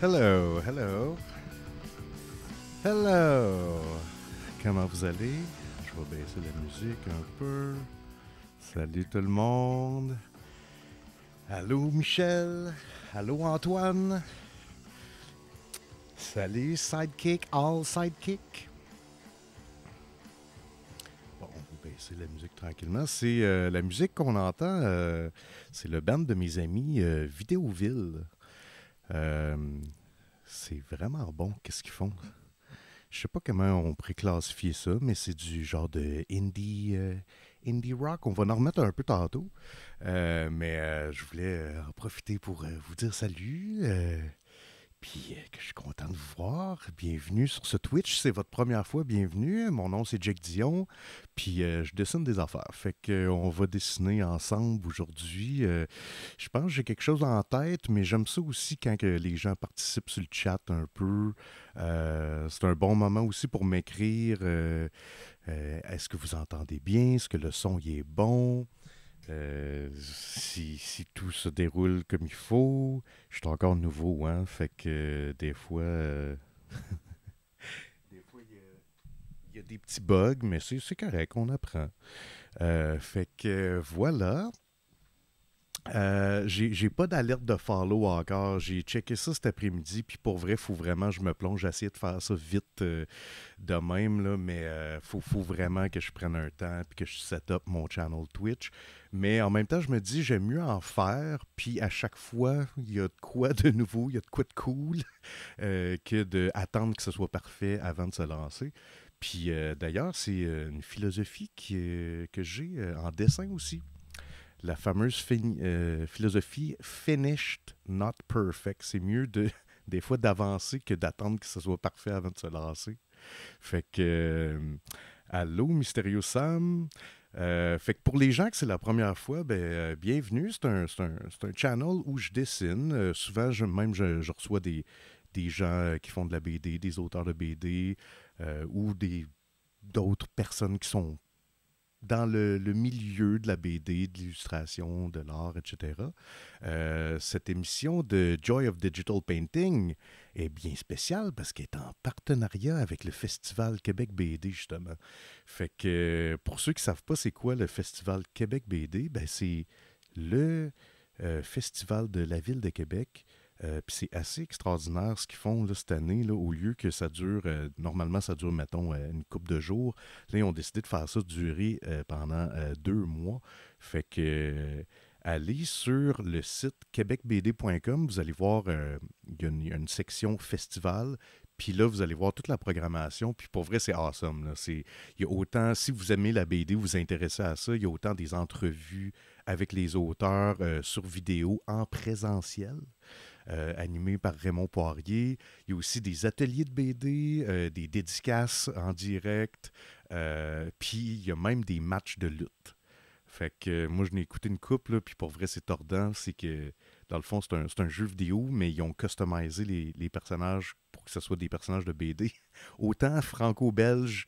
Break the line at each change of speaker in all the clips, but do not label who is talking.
Hello, hello, hello. Comment vous allez? Je vais baisser la musique un peu. Salut tout le monde. Allô Michel. Allô Antoine. Salut Sidekick, all Sidekick. Bon, on va baisser la musique tranquillement. C'est la musique qu'on entend, c'est le band de mes amis Vidéoville. Euh, c'est vraiment bon, qu'est-ce qu'ils font? Je sais pas comment on pourrait classifier ça, mais c'est du genre de indie rock. On va en remettre un peu tantôt. Mais je voulais en profiter pour vous dire salut. Puis que je suis content de vous voir. Bienvenue sur ce Twitch. C'est votre première fois. Bienvenue. Mon nom, c'est Jack Dion. Puis je dessine des affaires. Fait que on va dessiner ensemble aujourd'hui. Je pense que j'ai quelque chose en tête, mais j'aime ça aussi quand que les gens participent sur le chat un peu. C'est un bon moment aussi pour m'écrire. Est-ce que vous entendez bien? Est-ce que le son y est bon? Si tout se déroule comme il faut, je suis encore nouveau, hein, fait que des fois, il y a des petits bugs, mais c'est correct, on apprend. Fait que voilà. J'ai pas d'alerte de follow encore. J'ai checké ça cet après-midi, puis pour vrai, faut vraiment que je me plonge. J'ai essayé de faire ça vite de même, là, mais faut vraiment que je prenne un temps puis que je set up mon channel Twitch. Mais en même temps, je me dis, j'aime mieux en faire, puis à chaque fois, il y a de quoi de nouveau, il y a de quoi de cool, que d'attendre que ce soit parfait avant de se lancer. Puis d'ailleurs, c'est une philosophie que j'ai en dessin aussi. La fameuse philosophie finished, not perfect. C'est mieux des fois d'avancer que d'attendre que ce soit parfait avant de se lancer. Fait que, allô, Mysterio Sam. Fait que pour les gens que c'est la première fois, ben, bienvenue. C'est un channel où je dessine. Souvent, je reçois des gens qui font de la BD, des auteurs de BD ou d'autres personnes qui sont dans le milieu de la BD, de l'illustration, de l'art, etc. Cette émission de Joy of Digital Painting est bien spéciale parce qu'elle est en partenariat avec le Festival Québec BD, justement. Fait que pour ceux qui ne savent pas c'est quoi le Festival Québec BD, ben c'est le festival de la ville de Québec. Puis c'est assez extraordinaire ce qu'ils font là, cette année, là, au lieu que ça dure, normalement ça dure, mettons, une couple de jours. Là, ils ont décidé de faire ça durer pendant 2 mois. Fait que allez sur le site québecbd.com, vous allez voir, il y a une section festival. Puis là, vous allez voir toute la programmation. Puis pour vrai, c'est awesome. Là. Il y a autant, si vous aimez la BD, vous vous intéressez à ça, il y a autant des entrevues avec les auteurs sur vidéo en présentiel animé par Raymond Poirier. Il y a aussi des ateliers de BD, des dédicaces en direct, puis il y a même des matchs de lutte. Fait que moi, je n'ai écouté une couple, puis pour vrai, c'est tordant. C'est que, dans le fond, c'est un jeu vidéo, mais ils ont customisé les personnages pour que ce soit des personnages de BD. Autant franco-belge,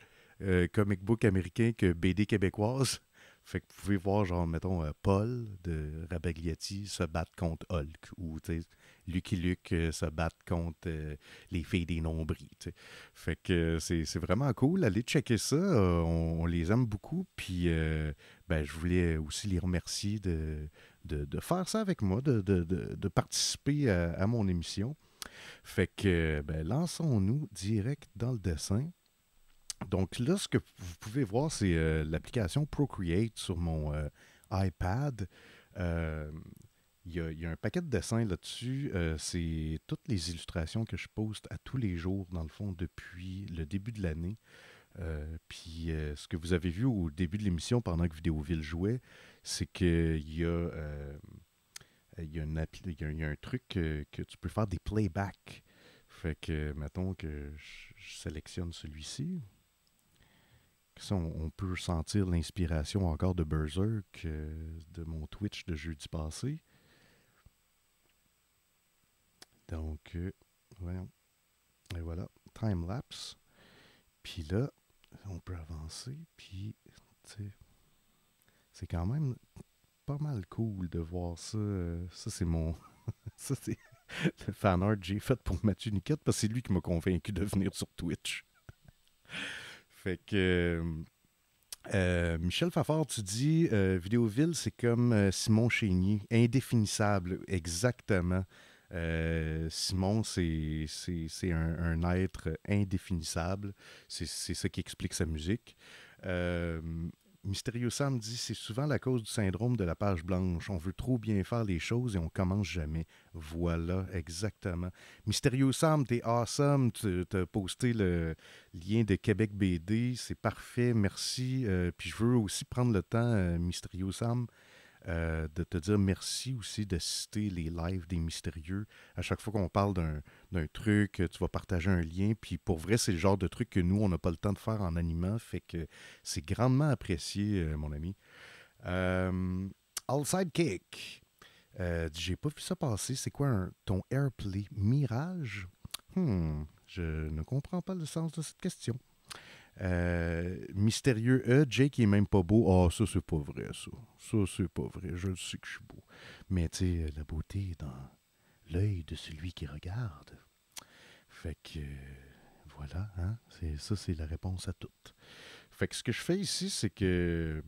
comic book américain que BD québécoise. Fait que vous pouvez voir, genre, mettons, Paul de Rabagliati se battre contre Hulk, ou, tu sais, Lucky Luke se battre contre les filles des nombris, tu sais. Fait que c'est vraiment cool. Allez checker ça. On les aime beaucoup. Puis, ben, je voulais aussi les remercier de faire ça avec moi, de participer à mon émission. Fait que, ben, lançons-nous direct dans le dessin. Donc là, ce que vous pouvez voir, c'est l'application Procreate sur mon iPad. Euh, il y a un paquet de dessins là-dessus. C'est toutes les illustrations que je poste à tous les jours, dans le fond, depuis le début de l'année. Puis ce que vous avez vu au début de l'émission pendant que Vidéoville jouait, c'est qu'il y a, il y a un truc que tu peux faire des playbacks. Fait que, mettons que je sélectionne celui-ci. Ça, on peut sentir l'inspiration encore de Berserk, de mon Twitch de jeudi passé. Donc, voyons. Et voilà, time-lapse. Puis là, on peut avancer. Puis, tu sais, c'est quand même pas mal cool de voir ça. Ça, c'est mon. Ça, c'est. Le fanart que j'ai fait pour Mathieu Niquette, parce que c'est lui qui m'a convaincu de venir sur Twitch. Fait que... Michel Fafard, tu dis Vidéoville, c'est comme Simon Chénier, indéfinissable, exactement. Simon, c'est un être indéfinissable. C'est ça qui explique sa musique. Euh, Mysterio Sam dit c'est souvent la cause du syndrome de la page blanche. On veut trop bien faire les choses et on commence jamais. Voilà, exactement. Mysterio Sam, t'es awesome. Tu as posté le lien de Québec BD. C'est parfait. Merci. Puis je veux aussi prendre le temps, Mysterio Sam, de te dire merci aussi de citer les lives des Mystérieux. À chaque fois qu'on parle d'un truc, tu vas partager un lien. Puis pour vrai, c'est le genre de truc que nous, on n'a pas le temps de faire en animant. Fait que c'est grandement apprécié, mon ami. All Sidekick. J'ai pas vu ça passer. C'est quoi ton Airplay Mirage? Je ne comprends pas le sens de cette question. Mystérieux Jake est même pas beau. Ah, ça, c'est pas vrai, ça. Ça, c'est pas vrai. Je le sais que je suis beau. Mais, tu sais, la beauté est dans l'œil de celui qui regarde. Fait que, voilà, hein. Ça, c'est la réponse à tout. Fait que ce que je fais ici, c'est que,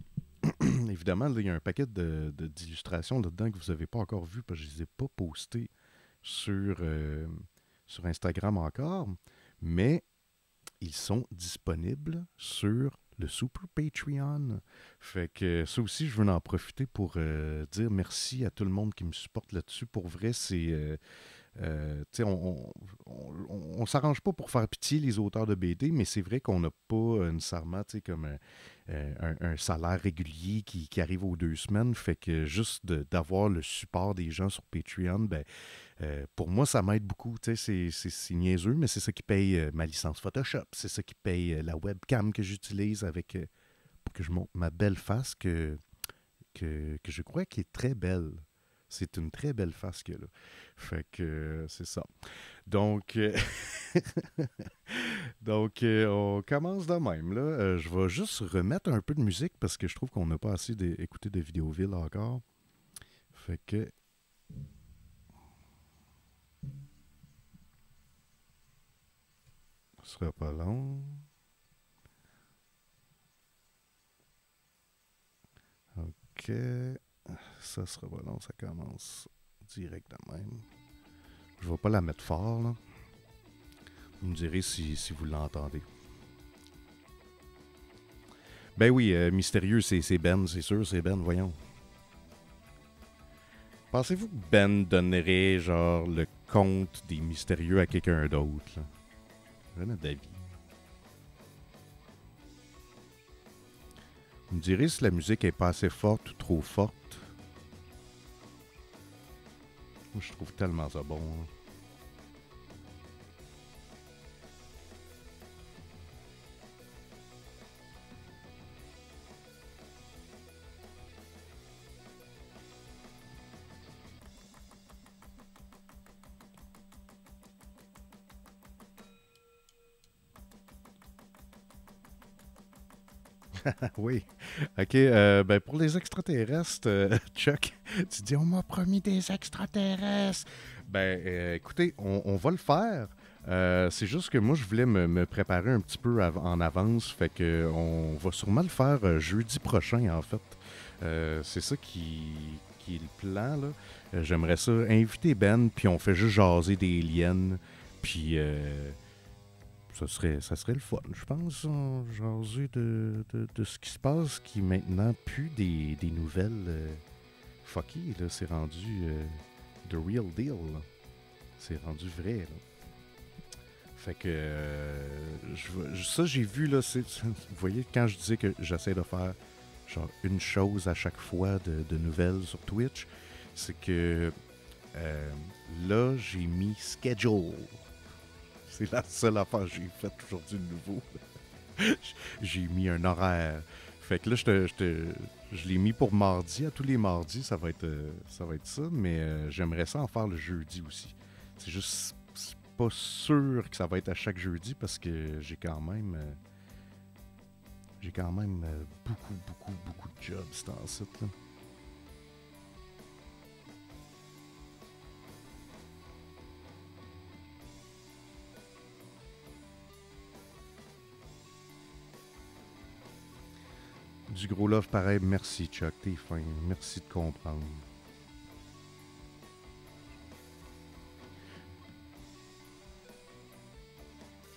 évidemment, là, il y a un paquet d'illustrations là-dedans que vous n'avez pas encore vu parce que je ne les ai pas postées sur Instagram encore. Mais ils sont disponibles sur le Super Patreon. Fait que ça aussi, je veux en profiter pour dire merci à tout le monde qui me supporte là-dessus. Pour vrai, c'est... tu sais, on s'arrange pas pour faire pitié les auteurs de BD, mais c'est vrai qu'on n'a pas nécessairement, tu sais, comme un salaire régulier qui arrive aux 2 semaines. Fait que juste d'avoir le support des gens sur Patreon, ben, pour moi, ça m'aide beaucoup. Tu sais, c'est niaiseux, mais c'est ça qui paye ma licence Photoshop. C'est ça qui paye la webcam que j'utilise pour que je montre ma belle face que je crois qui est très belle. C'est une très belle face qu'elle a. Fait que c'est ça. Donc, on commence de même. Là. Je vais juste remettre un peu de musique parce que je trouve qu'on n'a pas assez écouté de Vidéoville encore. Fait que ce sera pas long. OK. Ça sera pas long, ça commence direct de même. Je vais pas la mettre fort, là. Vous me direz si vous l'entendez. Ben oui, mystérieux, c'est Ben, c'est sûr, c'est Ben, voyons. Pensez-vous que Ben donnerait, genre, le compte des mystérieux à quelqu'un d'autre, là? Jamais d'avis. Vous me direz si la musique est pas assez forte ou trop forte. Moi, je trouve tellement ça bon, là. Oui. OK. Ben pour les extraterrestres, Chuck, tu dis on m'a promis des extraterrestres. Ben écoutez, on va le faire. C'est juste que moi, je voulais me préparer un petit peu en avance. Fait que on va sûrement le faire jeudi prochain, en fait. C'est ça qui est le plan, là. J'aimerais ça inviter Ben, puis on fait juste jaser des liens. Puis ça serait le fun, je pense, jaser de ce qui se passe, qui est maintenant plus des nouvelles fucky, là, c'est rendu the real deal, là. C'est rendu vrai, là. Fait que ça, j'ai vu, là, vous voyez, quand je disais que j'essaie de faire genre une chose à chaque fois de nouvelles sur Twitch, c'est que là, j'ai mis schedule. C'est la seule affaire que j'ai faite aujourd'hui de nouveau. J'ai mis un horaire. Fait que là, je l'ai mis pour mardi. À tous les mardis, ça va être ça. Mais j'aimerais ça en faire le jeudi aussi. C'est juste c'est pas sûr que ça va être à chaque jeudi parce que j'ai quand même beaucoup de jobs dans ce site là. du gros love pareil. Merci, Chuck. T'es fin. Merci de comprendre.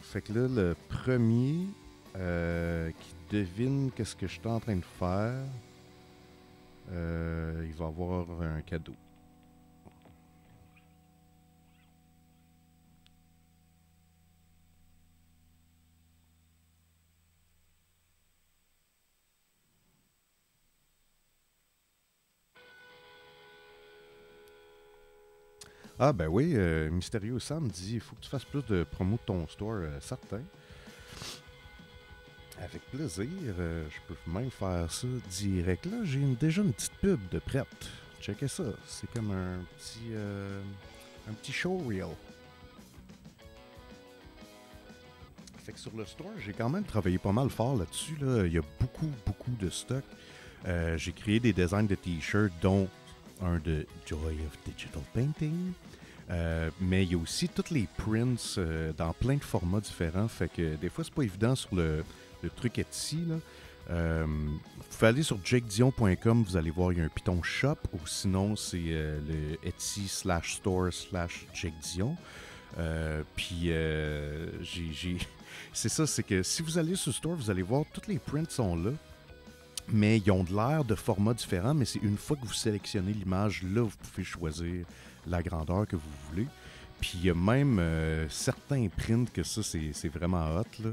Fait que là, le premier qui devine qu'est-ce que je suis en train de faire, il va avoir un cadeau. Ah ben oui, Mystérieux Sam dit il faut que tu fasses plus de promo de ton store, certain. Avec plaisir, je peux même faire ça direct. Là, j'ai déjà une petite pub de prête. Checkez ça, c'est comme un petit showreel. Fait que sur le store, j'ai quand même travaillé pas mal fort là-dessus. Là. Il y a beaucoup de stock. J'ai créé des designs de t-shirts, dont un de Joy of Digital Painting. Mais il y a aussi tous les prints dans plein de formats différents. Fait que des fois, c'est pas évident sur le truc Etsy. Là. Vous pouvez aller sur jakedion.com, vous allez voir, il y a un Python Shop. Ou sinon, c'est le Etsy/store/jakedion. Puis, c'est ça, c'est que si vous allez sur le store, vous allez voir, tous les prints sont là. Mais ils ont de l'air de formats différents, mais c'est une fois que vous sélectionnez l'image, là, vous pouvez choisir la grandeur que vous voulez. Puis il y a même certains prints que ça, c'est vraiment hot, là,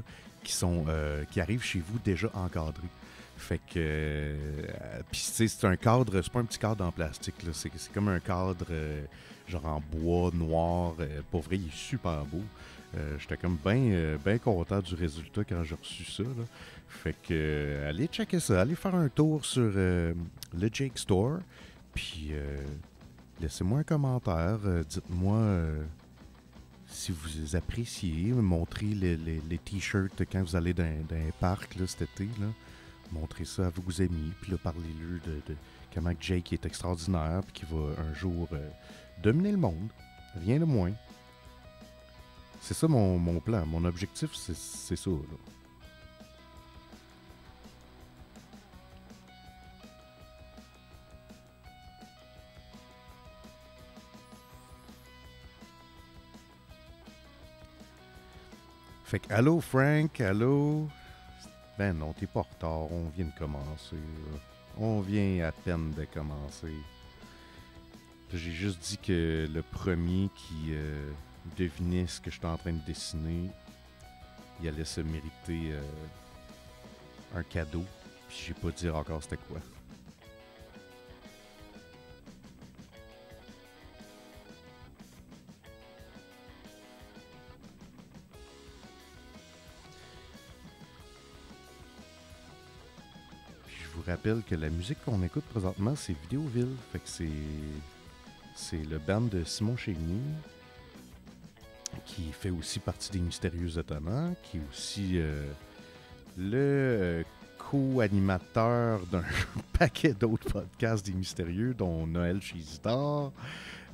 qui arrivent chez vous déjà encadrés. Fait que... puis tu sais, c'est un cadre, c'est pas un petit cadre en plastique, là, c'est comme un cadre genre en bois noir. Pour vrai, il est super beau. J'étais comme bien content du résultat quand j'ai reçu ça, là. Fait que allez checker ça, allez faire un tour sur le Jake Store, puis laissez-moi un commentaire, dites-moi si vous appréciez, montrez les t-shirts quand vous allez dans un parc là, cet été, là. Montrez ça à vos amis, puis là parlez-leur de comment Jake est extraordinaire, puis qu'il va un jour dominer le monde, rien de moins. C'est ça mon plan, mon objectif, c'est ça, là. Fait que, allô Frank, allô? Ben non, t'es pas en retard, on vient de commencer. Là. On vient à peine de commencer. J'ai juste dit que le premier qui devinait ce que j'étais en train de dessiner, il allait se mériter un cadeau. Puis j'ai pas dit encore c'était quoi. Je vous rappelle que la musique qu'on écoute présentement, c'est Vidéoville. Fait que c'est le band de Simon Chénier, qui fait aussi partie des Mystérieux Étonnants, qui est aussi le co-animateur d'un paquet d'autres podcasts des Mystérieux, dont Noël chez Isidore,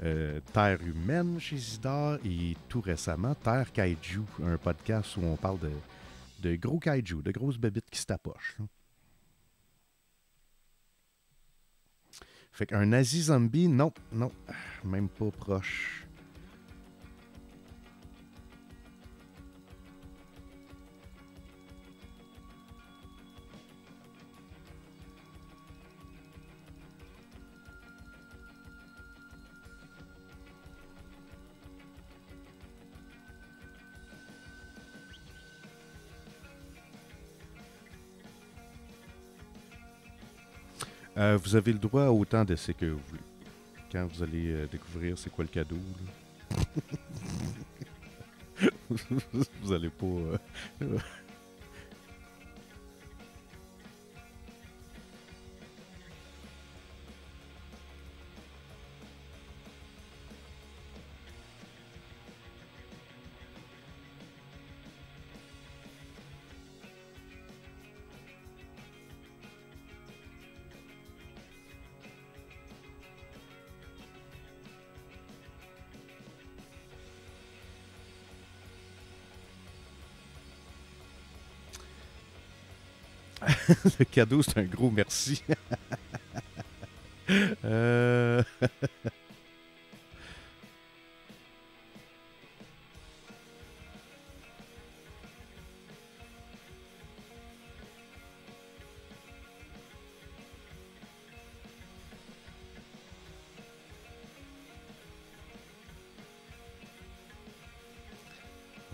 Terre humaine chez Isidore, et tout récemment, Terre Kaiju, un podcast où on parle de gros kaiju, de grosses bébites qui se tapochent. Là. Fait qu'un nazi zombie, non, même pas proche. Vous avez le droit à autant d'essais que vous voulez. Quand vous allez découvrir c'est quoi le cadeau, vous allez pas... Le cadeau, c'est un gros merci. Euh,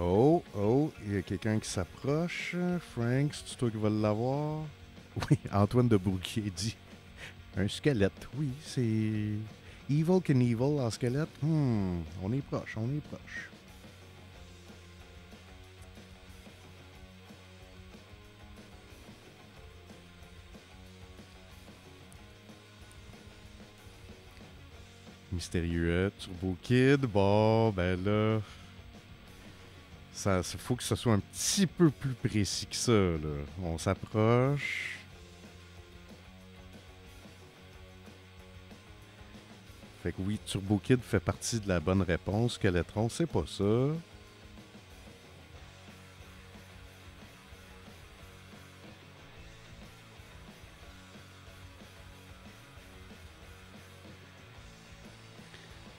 Oh, oh, il y a quelqu'un qui s'approche. Frank, c'est toi qui vas l'avoir? Oui, Antoine de Bouquet dit un squelette. Oui, c'est Evil Knievel en squelette. On est proche, on est proche. Mystérieux Turbo Kid. Bon, ben là, ça faut que ce soit un petit peu plus précis que ça, là. On s'approche. Fait que oui, Turbo Kid fait partie de la bonne réponse. Skeletron, c'est pas ça.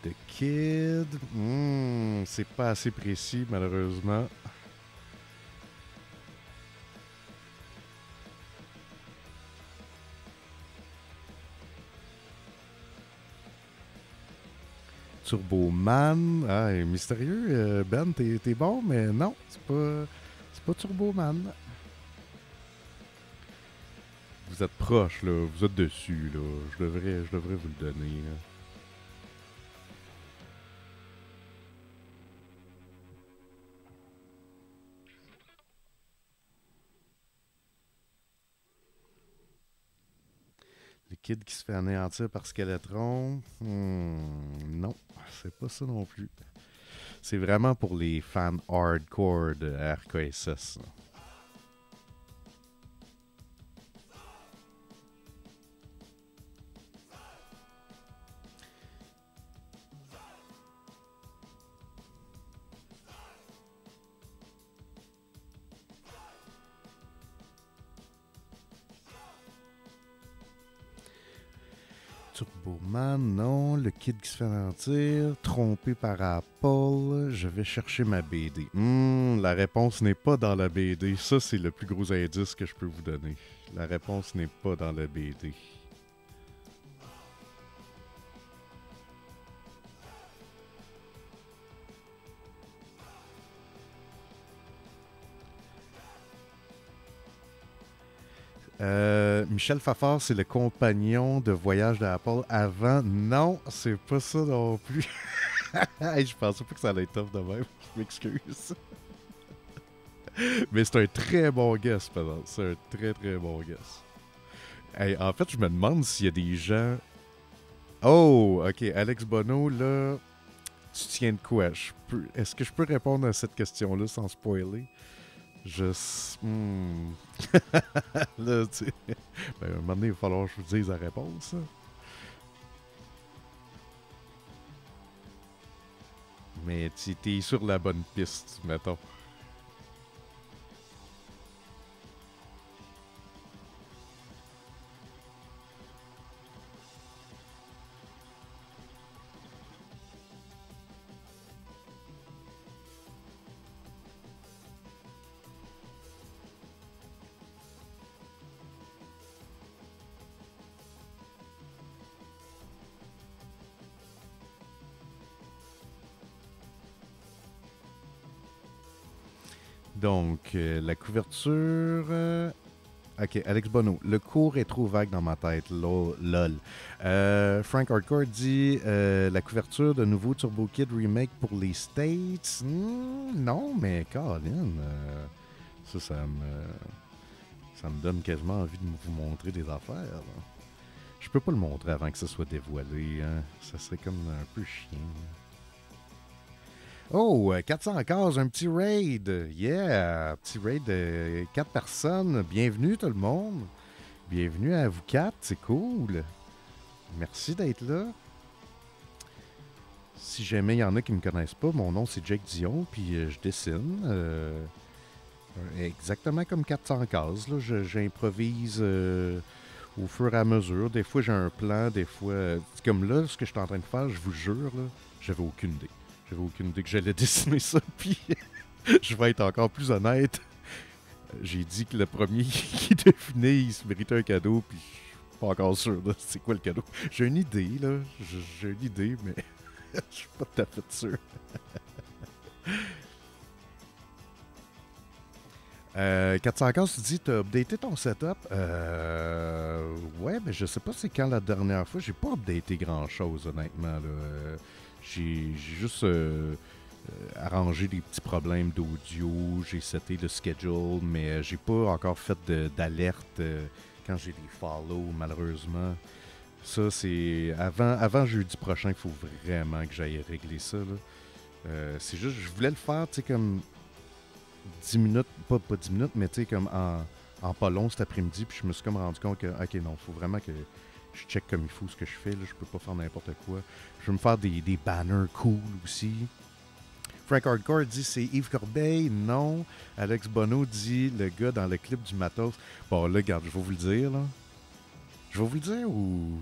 The Kid. C'est pas assez précis, malheureusement. Turboman. Ah, mystérieux. Ben, t'es bon, mais non, c'est pas Turboman. Vous êtes proche, là. Vous êtes dessus, là. Je devrais vous le donner, là. Le kid qui se fait anéantir par Skeletron. Non, c'est pas ça non plus. C'est vraiment pour les fans hardcore de RKSS. Turboman, non. Le kid qui se fait mentir. Trompé par Apple. Je vais chercher ma BD. La réponse n'est pas dans la BD. Ça, c'est le plus gros indice que je peux vous donner. La réponse n'est pas dans la BD. Michel Fafard, c'est le compagnon de voyage d'Apple avant. Non, c'est pas ça non plus. Hey, je pensais pas que ça allait être tough de même. Je m'excuse. Mais c'est un très bon guess, par exemple. C'est un très très bon guess. Hey, en fait, je me demande s'il y a des gens. Oh, ok, Alex Bono, là, tu tiens de quoi? Est-ce que je peux répondre à cette question-là sans spoiler? Je. Là, tu sais. Ben, à un moment donné, il va falloir que je vous dise la réponse. Hein. Mais tu es sur la bonne piste, mettons. Donc, la couverture. Ok, Alex Bono. Le cours est trop vague dans ma tête. Lol. Frank Hardcore dit la couverture de nouveau Turbo Kid Remake pour les States. Non, mais Colin, ça me donne quasiment envie de vous montrer des affaires. Là. Je peux pas le montrer avant que ça soit dévoilé. Hein. Ça serait comme un peu chiant. Oh, 400 cases, un petit raid. Yeah, petit raid de 4 personnes. Bienvenue tout le monde. Bienvenue à vous 4, c'est cool. Merci d'être là. Si jamais il y en a qui ne me connaissent pas, mon nom c'est Jake Dion, puis je dessine. Exactement comme 400 cases. Là. J'improvise au fur et à mesure. Des fois, j'ai un plan. Des fois, c'est comme là, ce que je suis en train de faire, je vous jure, là, j'avais aucune idée. J'avais aucune idée que j'allais dessiner ça. Puis, je vais être encore plus honnête. J'ai dit que le premier qui devinait, il se méritait un cadeau. Puis, je suis pas encore sûr de c'est quoi le cadeau. J'ai une idée, là. J'ai une idée, mais je suis pas tout à fait sûr. 415, tu dis, t'as updaté ton setup? Ouais, mais je sais pas c'est quand la dernière fois. J'ai pas updaté grand-chose, honnêtement. Là. J'ai juste arrangé des petits problèmes d'audio. J'ai seté le schedule, mais j'ai pas encore fait d'alerte quand j'ai des follow, malheureusement. Ça, c'est avant jeudi prochain qu'il faut vraiment que j'aille régler ça. Là. C'est juste, je voulais le faire, tu sais, comme 10 minutes, pas 10 minutes, mais tu sais, comme en pas long cet après-midi, puis je me suis comme rendu compte que, ok, non, il faut vraiment que je check comme il faut ce que je fais, là, je peux pas faire n'importe quoi. Je veux me faire des banners cool aussi. Frank Hardcore dit c'est Yves Corbeil, non. Alex Bono dit le gars dans le clip du Matos. Bon, là, regarde, je vais vous le dire, là. Je vais vous le dire ou.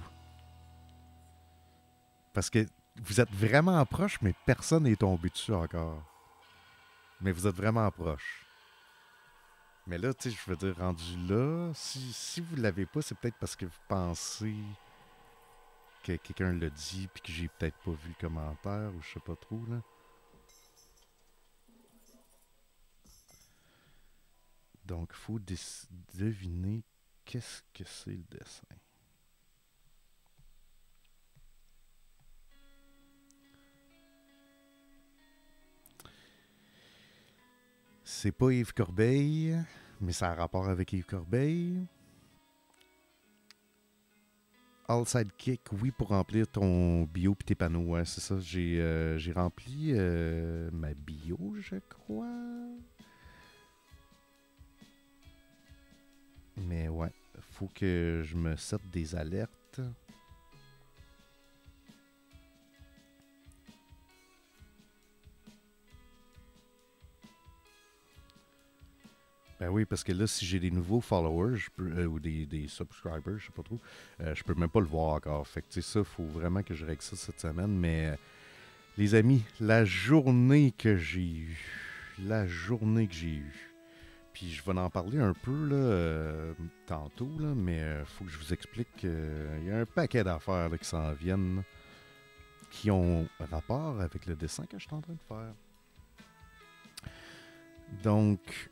Parce que vous êtes vraiment proche, mais personne n'est tombé dessus encore. Mais vous êtes vraiment proche. Mais là, tu sais, je veux dire, rendu là, si vous l'avez pas, c'est peut-être parce que vous pensez que quelqu'un l'a dit puis que j'ai peut-être pas vu le commentaire ou je sais pas trop, là. Donc, il faut deviner qu'est-ce que c'est le dessin. C'est pas Yves Corbeil, mais ça a rapport avec Yves Corbeil. All Sidekick, oui, pour remplir ton bio et tes panneaux. Ouais, c'est ça. J'ai rempli ma bio, je crois. Mais ouais, faut que je me sette des alertes. Ben oui, parce que là, si j'ai des nouveaux followers ou des subscribers, je sais pas trop, je peux même pas le voir encore. Fait que tu sais, ça, faut vraiment que je règle ça cette semaine. Mais les amis, la journée que j'ai eue, puis je vais en parler un peu là, tantôt, là, mais faut que je vous explique qu'il y a un paquet d'affaires là, qui s'en viennent, là, qui ont rapport avec le dessin que je suis en train de faire. Donc,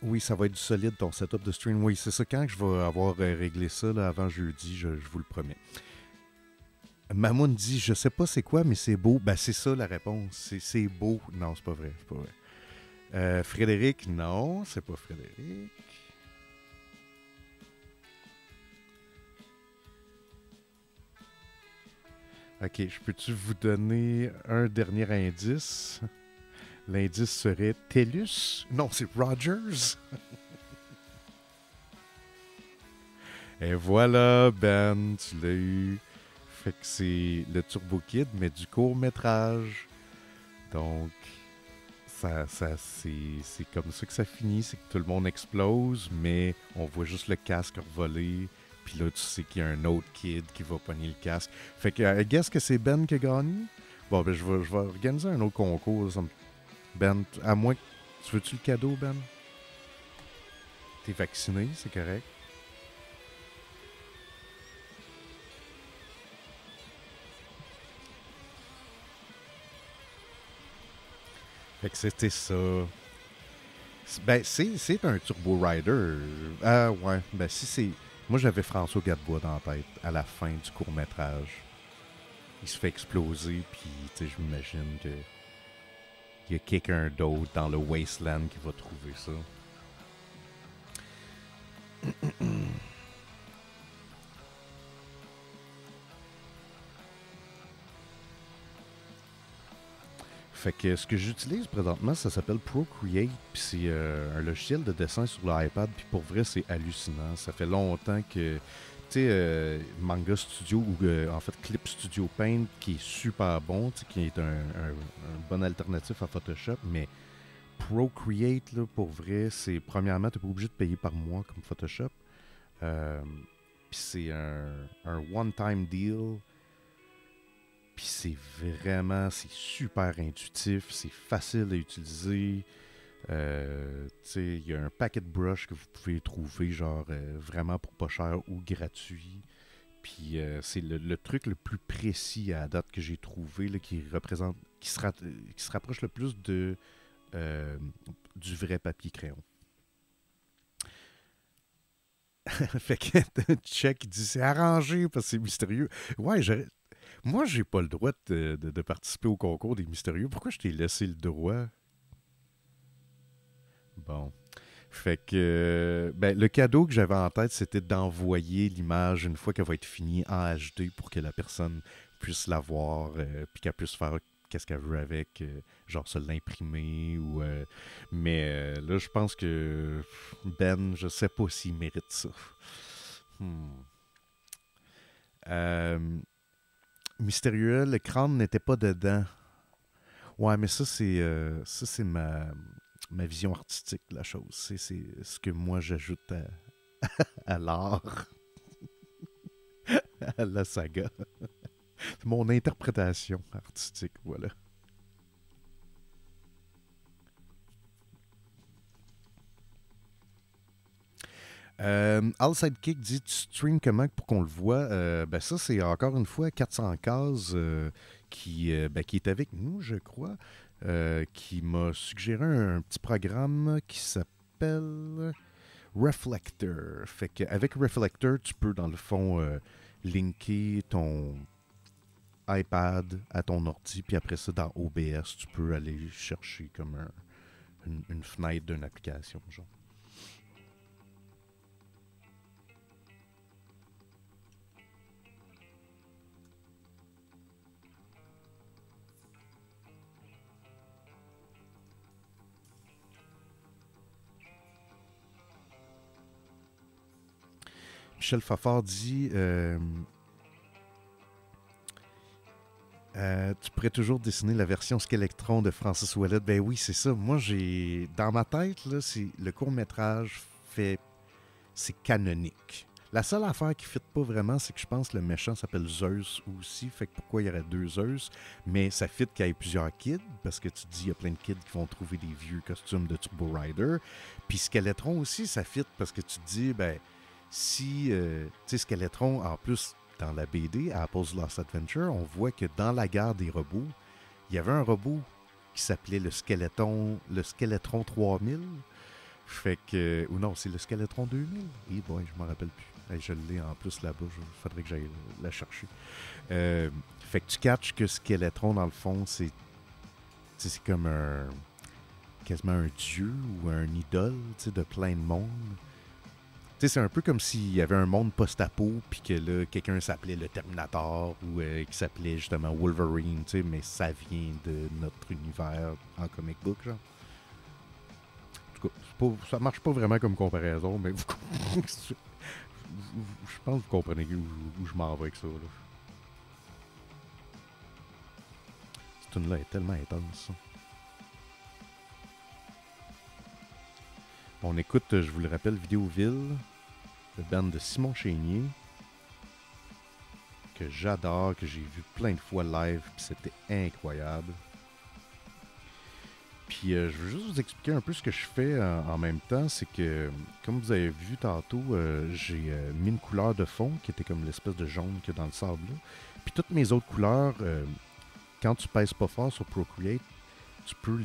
oui, ça va être du solide ton setup de stream. Oui, c'est ça. Quand je vais avoir réglé ça là, avant jeudi, je vous le promets. Mamoun dit, je sais pas c'est quoi, mais c'est beau. Ben, c'est ça la réponse. C'est beau. Non, c'est pas vrai. C'est pas vrai. Frédéric, non, c'est pas Frédéric. Ok, je peux-tu vous donner un dernier indice? L'indice serait TELUS? Non, c'est Rogers. Et voilà, Ben, tu l'as eu. Fait que c'est le Turbo Kid, mais du court-métrage. Donc, c'est comme ça que ça finit. C'est que tout le monde explose, mais on voit juste le casque voler. Puis là, tu sais qu'il y a un autre kid qui va pogner le casque. Fait que, I guess que c'est Ben qui a gagné. Bon, ben, je vais organiser un autre concours. Ben, à moins que... Tu veux-tu le cadeau, Ben? T'es vacciné, c'est correct. Fait que c'était ça. Ben, c'est un Turbo Rider. Ah, ouais. Ben, si c'est... Moi, j'avais François Gadebois dans la tête à la fin du court-métrage. Il se fait exploser, puis, tu sais, je m'imagine que... Il y a quelqu'un d'autre dans le Wasteland qui va trouver ça. Fait que ce que j'utilise présentement, ça s'appelle Procreate, puis c'est un logiciel de dessin sur l'iPad, puis pour vrai, c'est hallucinant. Ça fait longtemps que... Tu sais, Manga Studio ou en fait Clip Studio Paint qui est super bon, tu sais, qui est un bon alternatif à Photoshop, mais Procreate, là, pour vrai, c'est premièrement, tu n'es pas obligé de payer par mois comme Photoshop. Euh, Puis c'est un one-time deal. Puis c'est super intuitif, c'est facile à utiliser. Il y a un paquet de brush que vous pouvez trouver genre vraiment pour pas cher ou gratuit. Puis c'est le truc le plus précis à la date que j'ai trouvé là, qui représente, qui se rapproche le plus euh, du vrai papier crayon. Fait que Check dit c'est arrangé parce que c'est mystérieux. Ouais, moi j'ai pas le droit de participer au concours des mystérieux. Pourquoi je t'ai laissé le droit? Bon. Fait que ben, le cadeau que j'avais en tête, c'était d'envoyer l'image une fois qu'elle va être finie en HD pour que la personne puisse la voir puis qu'elle puisse faire qu'est-ce qu'elle veut avec, genre se l'imprimer ou mais là je pense que Ben, je sais pas s'il mérite ça. Hmm. Euh, Mystérieux, le crâne n'était pas dedans. Ouais, mais ça c'est ma vision artistique de la chose. C'est ce que moi j'ajoute à l'art, à la saga. C'est mon interprétation artistique, voilà. All Sidekick dit tu stream comment pour qu'on le voit. Ben ça, c'est encore une fois 400 cases qui est avec nous, je crois, qui m'a suggéré un petit programme qui s'appelle Reflector. Fait qu'avec Reflector, tu peux, dans le fond, linker ton iPad à ton ordi, puis après ça, dans OBS, tu peux aller chercher comme une fenêtre d'une application, genre. Michel Fafard dit tu pourrais toujours dessiner la version Skelectron de Francis Ouellet. Ben oui, c'est ça. Moi, j'ai. Dans ma tête, là, le court-métrage fait. C'est canonique. La seule affaire qui ne fit pas vraiment, c'est que je pense que le méchant s'appelle Zeus aussi. Fait que pourquoi il y aurait deux Zeus? Mais ça fit qu'il y ait plusieurs kids, parce que tu dis il y a plein de kids qui vont trouver des vieux costumes de Turbo Rider. Puis Skeletron aussi, ça fit parce que tu te dis, ben, si. Tu sais, Skeletron, en plus, dans la BD, à Apple's Lost Adventure, on voit que dans la guerre des robots, il y avait un robot qui s'appelait le Skeletron 3000. Fait que. Ou non, c'est le Skeletron 2000. Eh boy, je m'en rappelle plus. Hey, je l'ai en plus là-bas. Il faudrait que j'aille la chercher. Fait que tu catches que Skeletron, dans le fond, c'est comme quasiment un dieu ou un idole de plein de monde. C'est un peu comme s'il y avait un monde post-apo, puis que là, quelqu'un s'appelait le Terminator ou qui s'appelait justement Wolverine, mais ça vient de notre univers en comic book, genre. En tout cas, ça marche pas vraiment comme comparaison, mais je pense que vous comprenez où je m'en vais avec ça. Là. Cette tune-là est tellement intense. Ça. On écoute, je vous le rappelle, Vidéoville, le band de Simon Chénier, que j'adore, que j'ai vu plein de fois live, puis c'était incroyable. Puis je veux juste vous expliquer un peu ce que je fais en même temps, c'est que, comme vous avez vu tantôt, j'ai mis une couleur de fond qui était comme l'espèce de jaune qu'il y a dans le sable là. Puis toutes mes autres couleurs, quand tu pèses pas fort sur Procreate, tu peux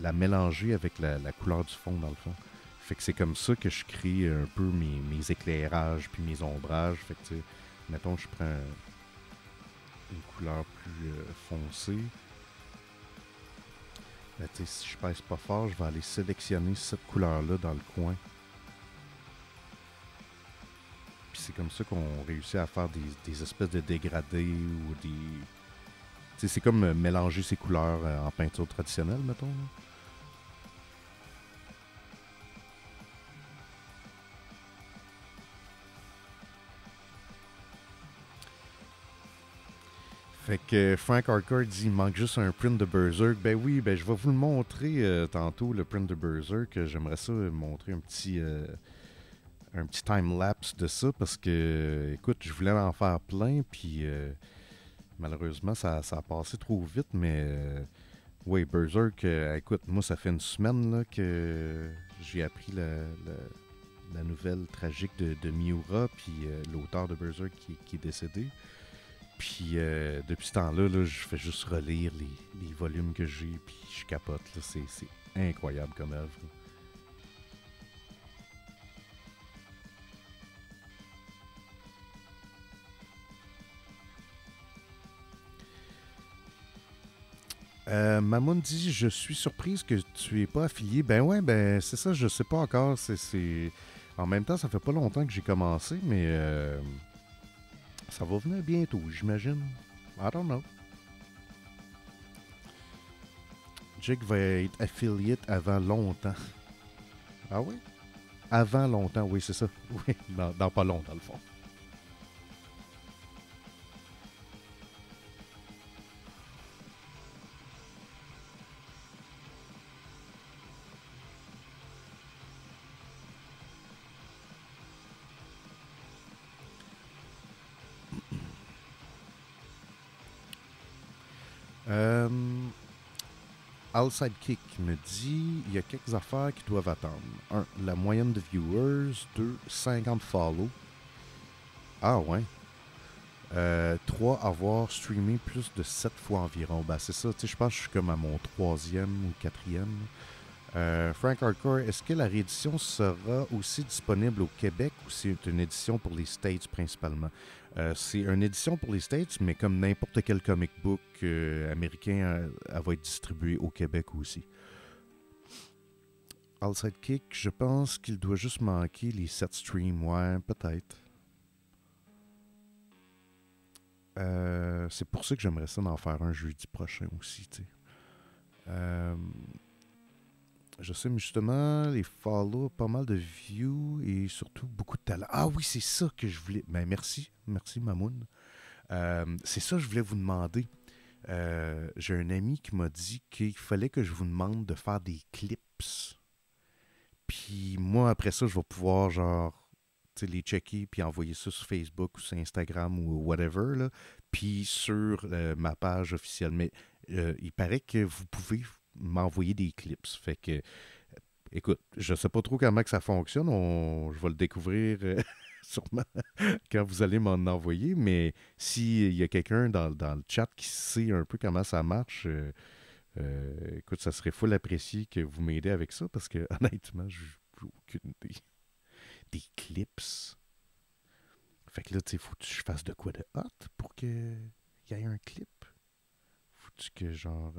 la mélanger avec la couleur du fond dans le fond. Fait que c'est comme ça que je crée un peu mes éclairages puis mes ombrages. Fait que tu sais, mettons je prends une couleur plus foncée. Ben, si je pèse pas fort, je vais aller sélectionner cette couleur-là dans le coin. Puis c'est comme ça qu'on réussit à faire des espèces de dégradés ou des... c'est comme mélanger ces couleurs en peinture traditionnelle, mettons. Là. Fait que Frank Hardcore dit il manque juste un print de Berserk. Ben oui, ben je vais vous le montrer tantôt, le print de Berserk. J'aimerais ça montrer un petit time-lapse de ça parce que, écoute, je voulais en faire plein, puis malheureusement, ça a passé trop vite, mais oui, Berserk, écoute, moi, ça fait une semaine là, que j'ai appris la nouvelle tragique de Miura, puis l'auteur de Berserk qui est décédé. Puis depuis ce temps-là, là, je fais juste relire les volumes que j'ai, puis je capote. Là, c'est incroyable comme œuvre. Mamoun dit je suis surprise que tu es pas affilié. Ben ouais, ben c'est ça, je sais pas encore. En même temps, ça fait pas longtemps que j'ai commencé, mais ça va venir bientôt, j'imagine. I don't know. Jake va être affiliate avant longtemps. Ah oui? Avant longtemps, oui, c'est ça. Oui, dans pas long, dans le fond. Euh, Outside Kick me dit il y a quelques affaires qui doivent attendre. Un, la moyenne de viewers. Deux, 50 follow. Ah ouais. 3, avoir streamé plus de 7 fois environ. Ben c'est ça, tu sais, je pense que je suis comme à mon troisième ou quatrième. Frank Hardcore, est-ce que la réédition sera aussi disponible au Québec ou c'est une édition pour les States principalement? C'est une édition pour les States, mais comme n'importe quel comic book américain, elle va être distribuée au Québec aussi. Outside Kick, je pense qu'il doit juste manquer les 7 streams, ouais, peut-être. C'est pour ça que j'aimerais ça d'en faire un jeudi prochain aussi, tu sais. Euh, je sais, mais justement, les follow, pas mal de views et surtout beaucoup de talent. Ah oui, c'est ça que je voulais. Ben merci, merci Mamoun. C'est ça que je voulais vous demander. J'ai un ami qui m'a dit qu'il fallait que je vous demande de faire des clips. Puis moi, après ça, je vais pouvoir, genre, tu sais, les checker puis envoyer ça sur Facebook ou sur Instagram ou whatever, là. Puis sur ma page officielle. Mais il paraît que vous pouvez m'envoyer des clips. Fait que, écoute, je sais pas trop comment que ça fonctionne. Je vais le découvrir sûrement quand vous allez m'en envoyer. Mais s'il y a quelqu'un dans le chat qui sait un peu comment ça marche, écoute, ça serait full apprécié que vous m'aidez avec ça parce que honnêtement, je n'ai aucune idée. Des clips. Fait que là, tu sais, faut que je fasse de quoi de hot pour qu'il y ait un clip. Faut-tu que, genre,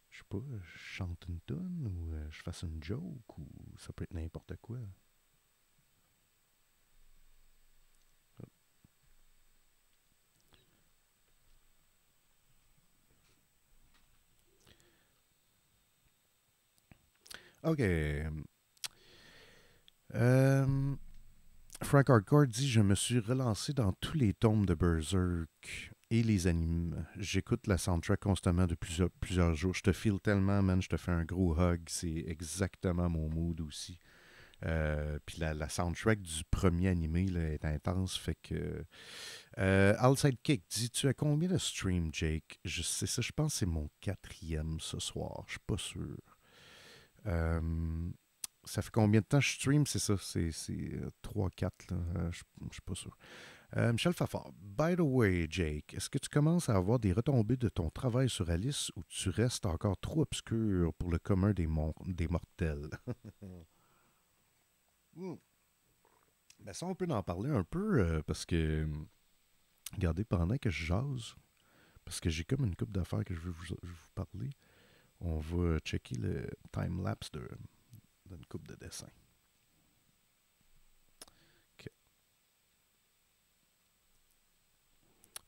je sais pas, je chante une tune ou je fasse une joke ou ça peut être n'importe quoi. Ok. Euh, Frank Hardcore dit je me suis relancé dans tous les tomes de Berserk et les animes. J'écoute la soundtrack constamment depuis plusieurs jours. Je te file tellement, man. Je te fais un gros hug. C'est exactement mon mood aussi. Puis la soundtrack du premier animé là, est intense. Fait que. Outside Kick dit tu as combien de streams, Jake? Je sais ça, je pense que c'est mon quatrième ce soir. Je suis pas sûr. Euh, Ça fait combien de temps je stream? C'est ça, c'est 3-4, là. Je suis pas sûr. Michel Fafard. By the way, Jake, est-ce que tu commences à avoir des retombées de ton travail sur Alice ou tu restes encore trop obscur pour le commun des mortels? Hmm. Ben ça, on peut en parler un peu parce que, regardez, pendant que je jase, parce que j'ai comme une coupe d'affaires que je veux vous parler, on va checker le time-lapse d'une coupe de dessin. Ok.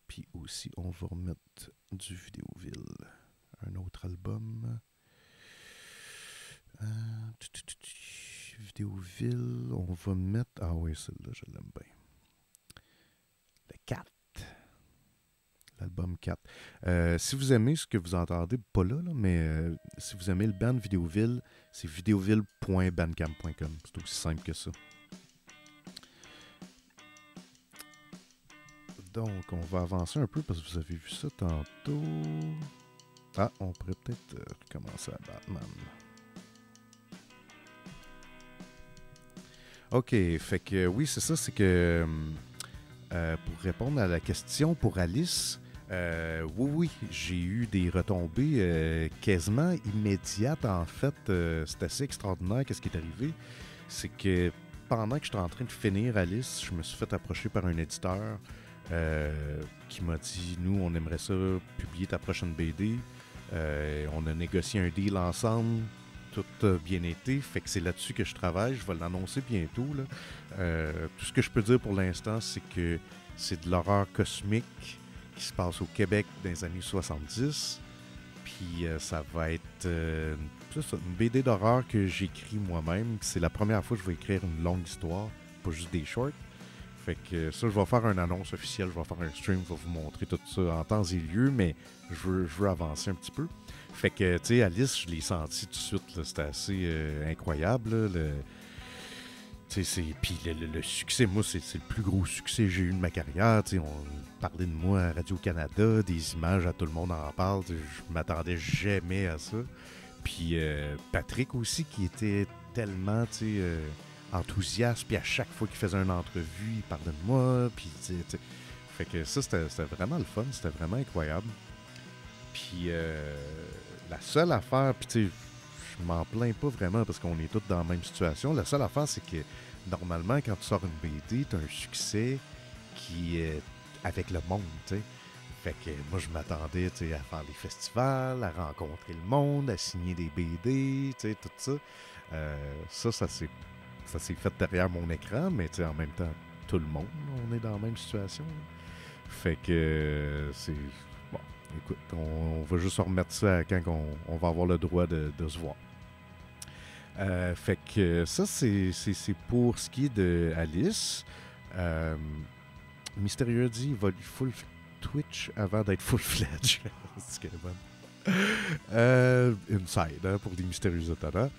Puis aussi, on va remettre du Vidéoville. Un autre album. Vidéoville, on va mettre. Ah oui, celle-là, je l'aime bien. Le 4. album 4. Si vous aimez ce que vous entendez, pas là, mais si vous aimez le band Vidéoville, c'est videoville.bandcamp.com. C'est aussi simple que ça. Donc, on va avancer un peu parce que vous avez vu ça tantôt. Ah, on pourrait peut-être recommencer à Batman. OK, fait que oui, c'est ça, c'est que pour répondre à la question pour Alice, oui, j'ai eu des retombées quasiment immédiates en fait. C'est assez extraordinaire qu'est-ce qui est arrivé. C'est que pendant que j'étais en train de finir Alice, je me suis fait approcher par un éditeur qui m'a dit, nous, on aimerait ça publier ta prochaine BD. On a négocié un deal ensemble. Tout a bien été, fait que c'est là-dessus que je travaille. Je vais l'annoncer bientôt, là. Tout ce que je peux dire pour l'instant, c'est que c'est de l'horreur cosmique qui se passe au Québec dans les années 70. Puis ça va être une BD d'horreur que j'écris moi-même. C'est la première fois que je vais écrire une longue histoire, pas juste des shorts. Fait que ça, je vais faire une annonce officielle, je vais faire un stream, je vais vous montrer tout ça en temps et lieu, mais je veux avancer un petit peu. Fait que, tu sais, Alice, je l'ai senti tout de suite, c'était assez incroyable. Puis le succès, moi, c'est le plus gros succès que j'ai eu de ma carrière. T'sais, on parlait de moi à Radio-Canada, des images, à tout le monde en parle. Je m'attendais jamais à ça. Puis Patrick aussi, qui était tellement, enthousiaste, puis à chaque fois qu'il faisait une entrevue, il parlait de moi, puis fait que ça, c'était vraiment le fun, c'était vraiment incroyable. Puis la seule affaire, puis tu sais, je m'en plains pas vraiment parce qu'on est tous dans la même situation, la seule affaire, c'est que normalement, quand tu sors une BD, tu as un succès qui est avec le monde, tu sais. Fait que moi, je m'attendais, tu sais, à faire des festivals, à rencontrer le monde, à signer des BD, tu sais, tout ça. Ça s'est fait derrière mon écran, mais en même temps, tout le monde, on est dans la même situation. Fait que c'est... Bon, écoute, on va juste remettre ça quand on va avoir le droit de se voir. Fait que ça, c'est pour ce qui est de Alice. Mystérieux dit, il va lui full Twitch avant d'être full-fledged. C'est qu'elle est bonne. Inside, hein, pour des mystérieux étonnants.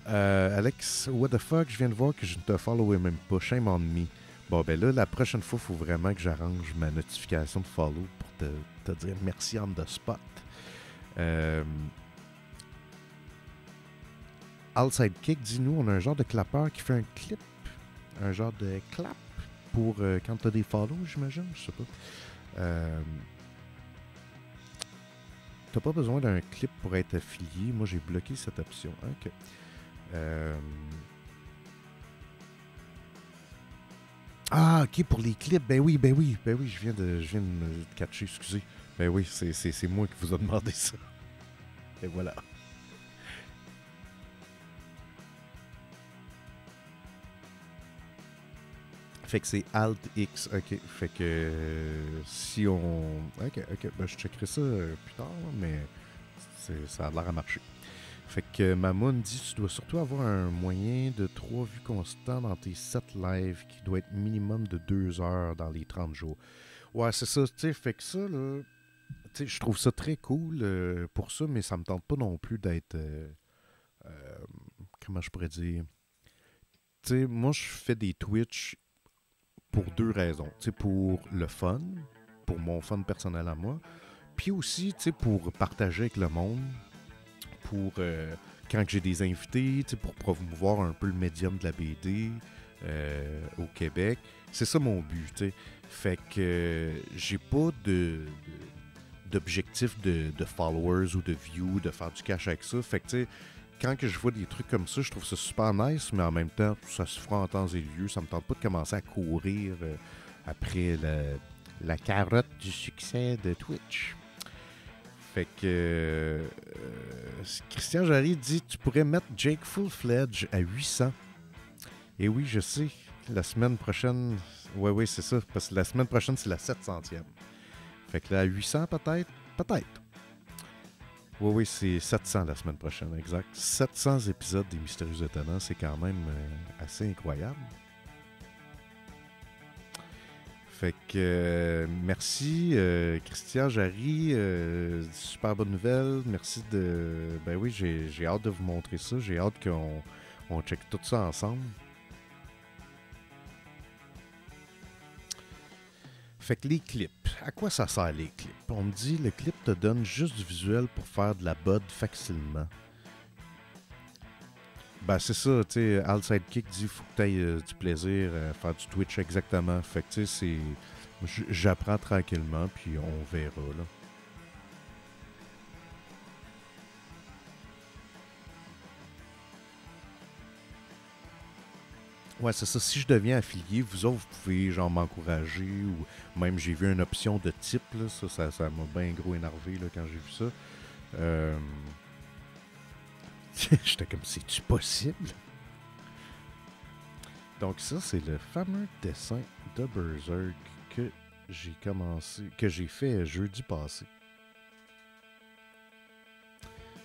Alex, what the fuck, je viens de voir que je ne te followais même pas. Shame on me. Bon, ben là, la prochaine fois, il faut vraiment que j'arrange ma notification de follow pour te dire merci on the spot. Outside Kick, dis-nous, on a un genre de clapeur qui fait un clip. Un genre de clap pour quand tu as des follows, j'imagine. Je sais pas. T'as pas besoin d'un clip pour être affilié. Moi, j'ai bloqué cette option. OK. Ah, OK, pour les clips. Ben oui, je viens de me catcher, excusez. Ben oui, c'est moi qui vous a demandé ça. Et voilà. Fait que c'est Alt-X, OK. Fait que si on... OK, ben je checkerai ça plus tard, mais ça a l'air à marcher. Fait que Mamoun dit, tu dois surtout avoir un moyen de 3 vues constants dans tes 7 lives qui doit être minimum de 2 heures dans les 30 jours. Ouais, c'est ça, tu sais, fait que ça, là, tu sais, je trouve ça très cool pour ça, mais ça me tente pas non plus d'être, comment je pourrais dire, tu sais, moi, je fais des Twitch pour 2 raisons, tu sais, pour le fun, pour mon fun personnel à moi, puis aussi, tu sais, pour partager avec le monde, pour quand j'ai des invités, pour promouvoir un peu le médium de la BD au Québec. C'est ça mon but, t'sais. Fait que j'ai pas d'objectif de followers ou de views, de faire du cash avec ça. Fait que tu sais, quand que je vois des trucs comme ça, je trouve ça super nice, mais en même temps, ça se fera en temps et lieu. Ça me tente pas de commencer à courir après la carotte du succès de Twitch. Fait que Christian Jarry dit, tu pourrais mettre Jake Full-Fledged à 800. Et oui, je sais, la semaine prochaine, oui, c'est ça, parce que la semaine prochaine, c'est la 700e. Fait que là, à 800 peut-être. Oui, c'est 700 la semaine prochaine, exact. 700 épisodes des Mystérieux Étonnants, c'est quand même assez incroyable. Fait que merci Christian Jarry, super bonne nouvelle. Merci de. Ben oui, j'ai hâte de vous montrer ça. J'ai hâte qu'on check tout ça ensemble. Fait que les clips, à quoi ça sert les clips? On me dit le clip te donne juste du visuel pour faire de la bod facilement. Ben c'est ça, tu sais, Al Sidekick dit faut que tu aies du plaisir à faire du Twitch exactement. Fait que tu sais, c'est. J'apprends tranquillement, puis on verra là. Ouais, c'est ça. Si je deviens affilié, vous autres, vous pouvez genre m'encourager ou même j'ai vu une option de type, là, ça m'a bien gros énervé là, quand j'ai vu ça. Euh... J'étais comme, c'est-tu possible? Donc ça, c'est le fameux dessin de Berserk que j'ai commencé, que j'ai fait jeudi passé.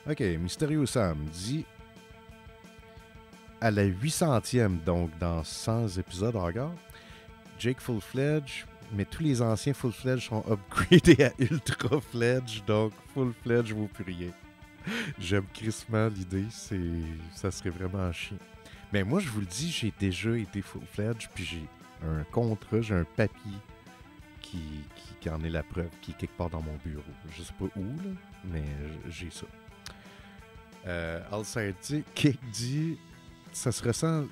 Ok, Mysterio Sam dit à la 800e, donc dans 100 épisodes encore, Jake Full-Fledged, mais tous les anciens Full-Fledged sont upgradés à Ultra-Fledged, donc Full-Fledged vaut plus rien. J'aime crissement l'idée, ça serait vraiment chiant. Mais moi, je vous le dis, j'ai déjà été Full-Fledged, puis j'ai un contrat, j'ai un papier qui en est la preuve, qui est quelque part dans mon bureau. Je sais pas où, là, mais j'ai ça. Alcides qui dit ça se ressent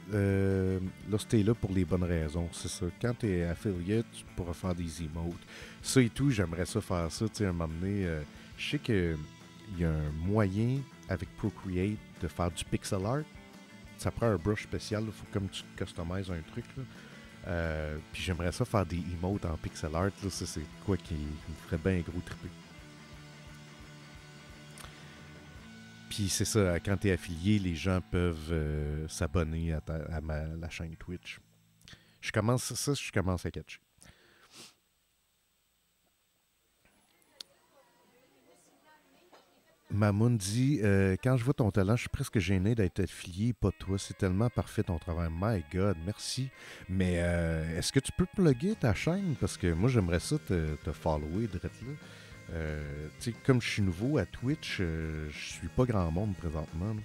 lorsque t'es là pour les bonnes raisons. C'est ça. Quand t'es affiliate, tu pourras faire des emotes. Ça et tout, j'aimerais ça faire ça. Tu sais, à un moment donné, je sais qu'il y a un moyen avec Procreate de faire du pixel art. Ça prend un brush spécial. Il faut comme tu customises un truc. Puis j'aimerais ça faire des emotes en pixel art. Là, ça, c'est quoi qui me ferait bien gros triper. Puis c'est ça, quand tu es affilié, les gens peuvent s'abonner à la chaîne Twitch. Je commence à catcher. Mamoun dit quand je vois ton talent, je suis presque gêné d'être affilié, pas toi. C'est tellement parfait ton travail. My God, merci. Mais est-ce que tu peux plugger ta chaîne? Parce que moi, j'aimerais ça te follower, direct là. Comme je suis nouveau à Twitch, je suis pas grand monde présentement.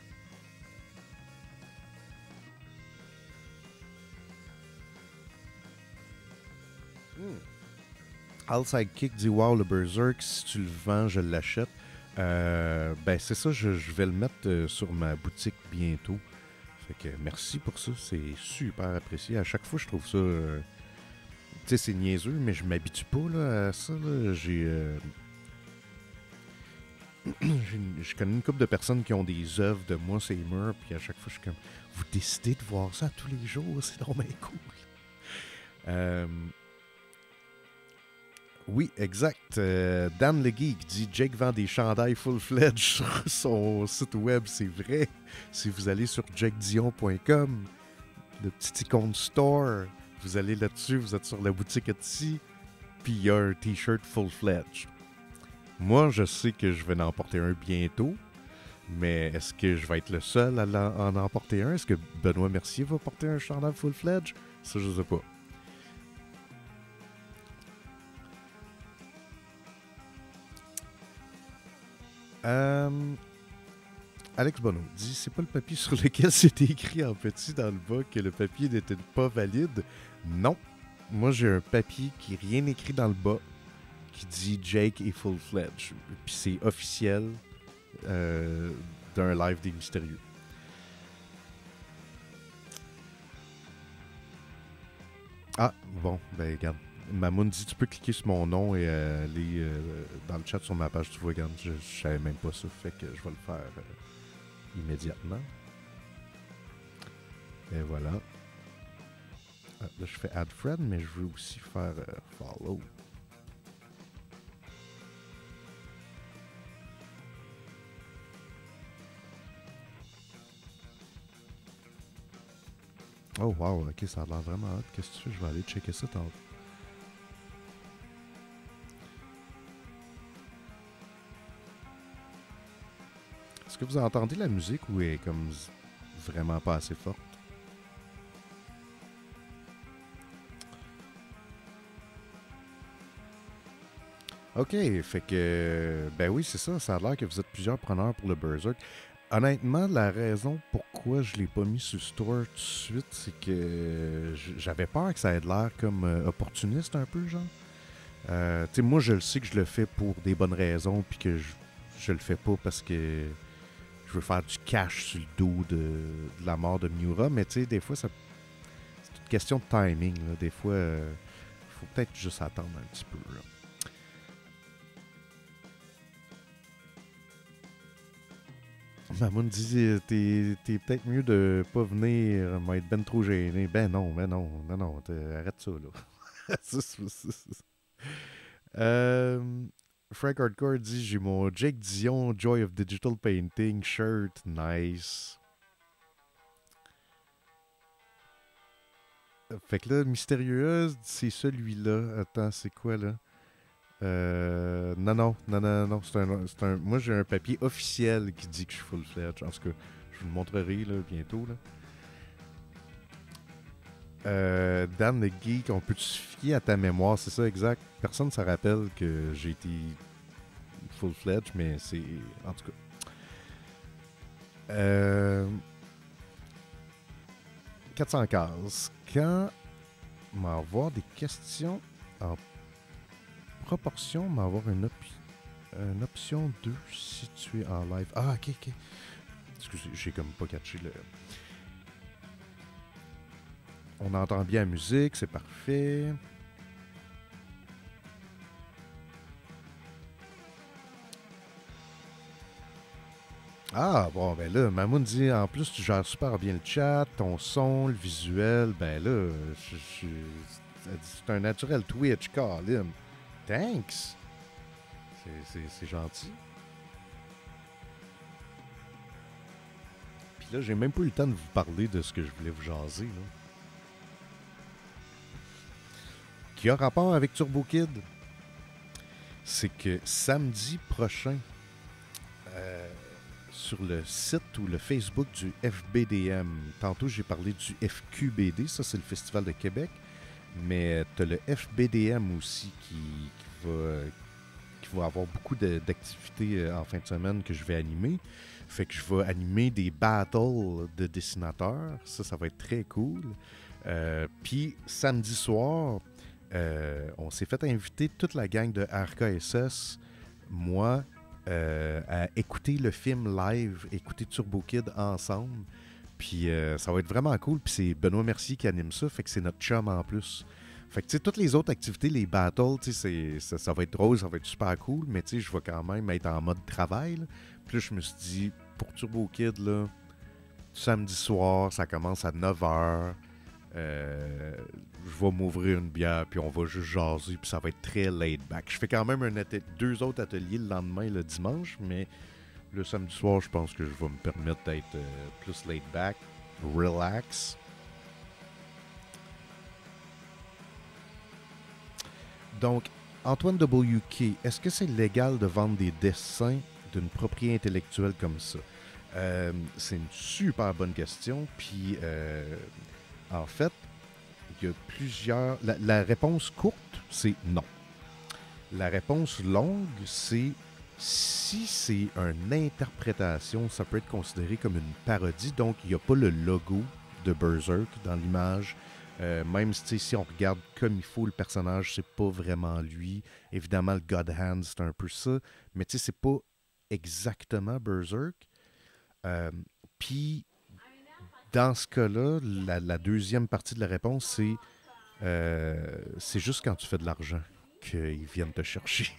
Al Sidekick dit wow, le Berserk, si tu le vends, je l'achète. Ben c'est ça, je vais le mettre sur ma boutique bientôt. Fait que merci pour ça, c'est super apprécié. À chaque fois, je trouve ça. Tu sais, c'est niaiseux, mais je m'habitue pas là, à ça. Là. Je connais une couple de personnes qui ont des œuvres de moi, ces murs, puis à chaque fois, je suis comme, vous décidez de voir ça tous les jours, c'est vraiment cool. Oui, exact. Dan le Geek dit Jake vend des chandails full-fledged sur son site web, c'est vrai. Si vous allez sur jakedion.com, le petit icône store, vous allez là-dessus, vous êtes sur la boutique Etsy, puis il y a un t-shirt full-fledged. Moi, je sais que je vais en porter un bientôt, mais est-ce que je vais être le seul à en emporter un? Est-ce que Benoît Mercier va porter un chandail full-fledged? Ça, je sais pas. Alex Bono dit c'est pas le papier sur lequel c'était écrit en petit dans le bas que le papier n'était pas valide. Non. Moi, j'ai un papier qui est rien écrit dans le bas qui dit Jake est full-fledged. Puis c'est officiel d'un live des Mystérieux. Ah, bon, ben regarde. Mamoun dit tu peux cliquer sur mon nom et aller dans le chat sur ma page. Tu vois, regarde, je savais même pas ça. Fait que je vais le faire immédiatement. Et voilà. Ah, là, je fais add friend, mais je veux aussi faire follow. Oh wow, ok, ça a l'air vraiment hot. Qu'est-ce que tu fais? Je vais aller checker ça tantôt. Est-ce que vous entendez la musique ou est comme vraiment pas assez forte? OK, fait que, ben oui, c'est ça. Ça a l'air que vous êtes plusieurs preneurs pour le Berserk. Honnêtement, la raison pourquoi je l'ai pas mis sur le store tout de suite, c'est que j'avais peur que ça ait de l'air comme opportuniste un peu, genre. Tu sais, moi, je le sais que je le fais pour des bonnes raisons, puis que je le fais pas parce que je veux faire du cash sur le dos de la mort de Miura, mais tu sais, des fois, c'est une question de timing, là. Des fois, il faut peut-être juste attendre un petit peu, là. Maman dit, t'es peut-être mieux de pas venir, m'être ben trop gêné. Ben non, arrête ça, là. Euh, Frank Hardcore dit, j'ai mon Jake Dion Joy of Digital Painting shirt, nice. Fait que là, Mystérieuse, c'est celui-là. Attends, c'est quoi, là? Non. Moi, j'ai un papier officiel qui dit que je suis full-fledged. En tout cas, je vous le montrerai là, bientôt. Là. Dan le Geek, on peut se fier à ta mémoire, c'est ça exact. Personne ne se rappelle que j'ai été full-fledged, mais c'est. En tout cas. 400 cases. Quand m'avoir des questions en proportion, m'avoir une option 2 si tu es en live. Ah, ok. Excusez, j'ai comme pas catché le. On entend bien la musique, c'est parfait. Ah, bon, ben là, Mamoun dit, en plus, tu gères super bien le chat, ton son, le visuel. Ben là, c'est un naturel Twitch, Colin. Thanks. C'est gentil. Puis là, j'ai même pas eu le temps de vous parler de ce que je voulais vous jaser, là. Qui a rapport avec Turbo Kid. C'est que samedi prochain, euh, sur le site ou le Facebook du FBDM, tantôt j'ai parlé du FQBD, ça c'est le Festival de Québec, mais tu as le FBDM aussi qui va avoir beaucoup d'activités en fin de semaine que je vais animer. Fait que je vais animer des battles de dessinateurs, ça va être très cool. Puis samedi soir, on s'est fait inviter toute la gang de RKSS, moi, à écouter le film live, écouter Turbo Kid ensemble. Puis ça va être vraiment cool. Puis c'est Benoît Mercier qui anime ça, fait que c'est notre chum en plus. Fait que tu sais, toutes les autres activités, les battles, tu sais, ça va être drôle, ça va être super cool, mais tu sais, je vais quand même être en mode travail, là. Puis là, je me suis dit, pour Turbo Kid, là, samedi soir, ça commence à 9h. Je vais m'ouvrir une bière, puis on va juste jaser, puis ça va être très laid back. Je fais quand même deux autres ateliers le lendemain, le dimanche, mais le samedi soir, je pense que je vais me permettre d'être plus laid back, relax. Donc, Antoine WK, est-ce que c'est légal de vendre des dessins d'une propriété intellectuelle comme ça? C'est une super bonne question, puis en fait, il y a plusieurs. La réponse courte, c'est non. La réponse longue, c'est si c'est une interprétation, ça peut être considéré comme une parodie. Donc, il n'y a pas le logo de Berserk dans l'image. Même si on regarde comme il faut le personnage, c'est pas vraiment lui. Évidemment, le God Hand, c'est un peu ça. Mais tu sais, c'est pas exactement Berserk. Puis, dans ce cas-là, la deuxième partie de la réponse, c'est juste quand tu fais de l'argent qu'ils viennent te chercher.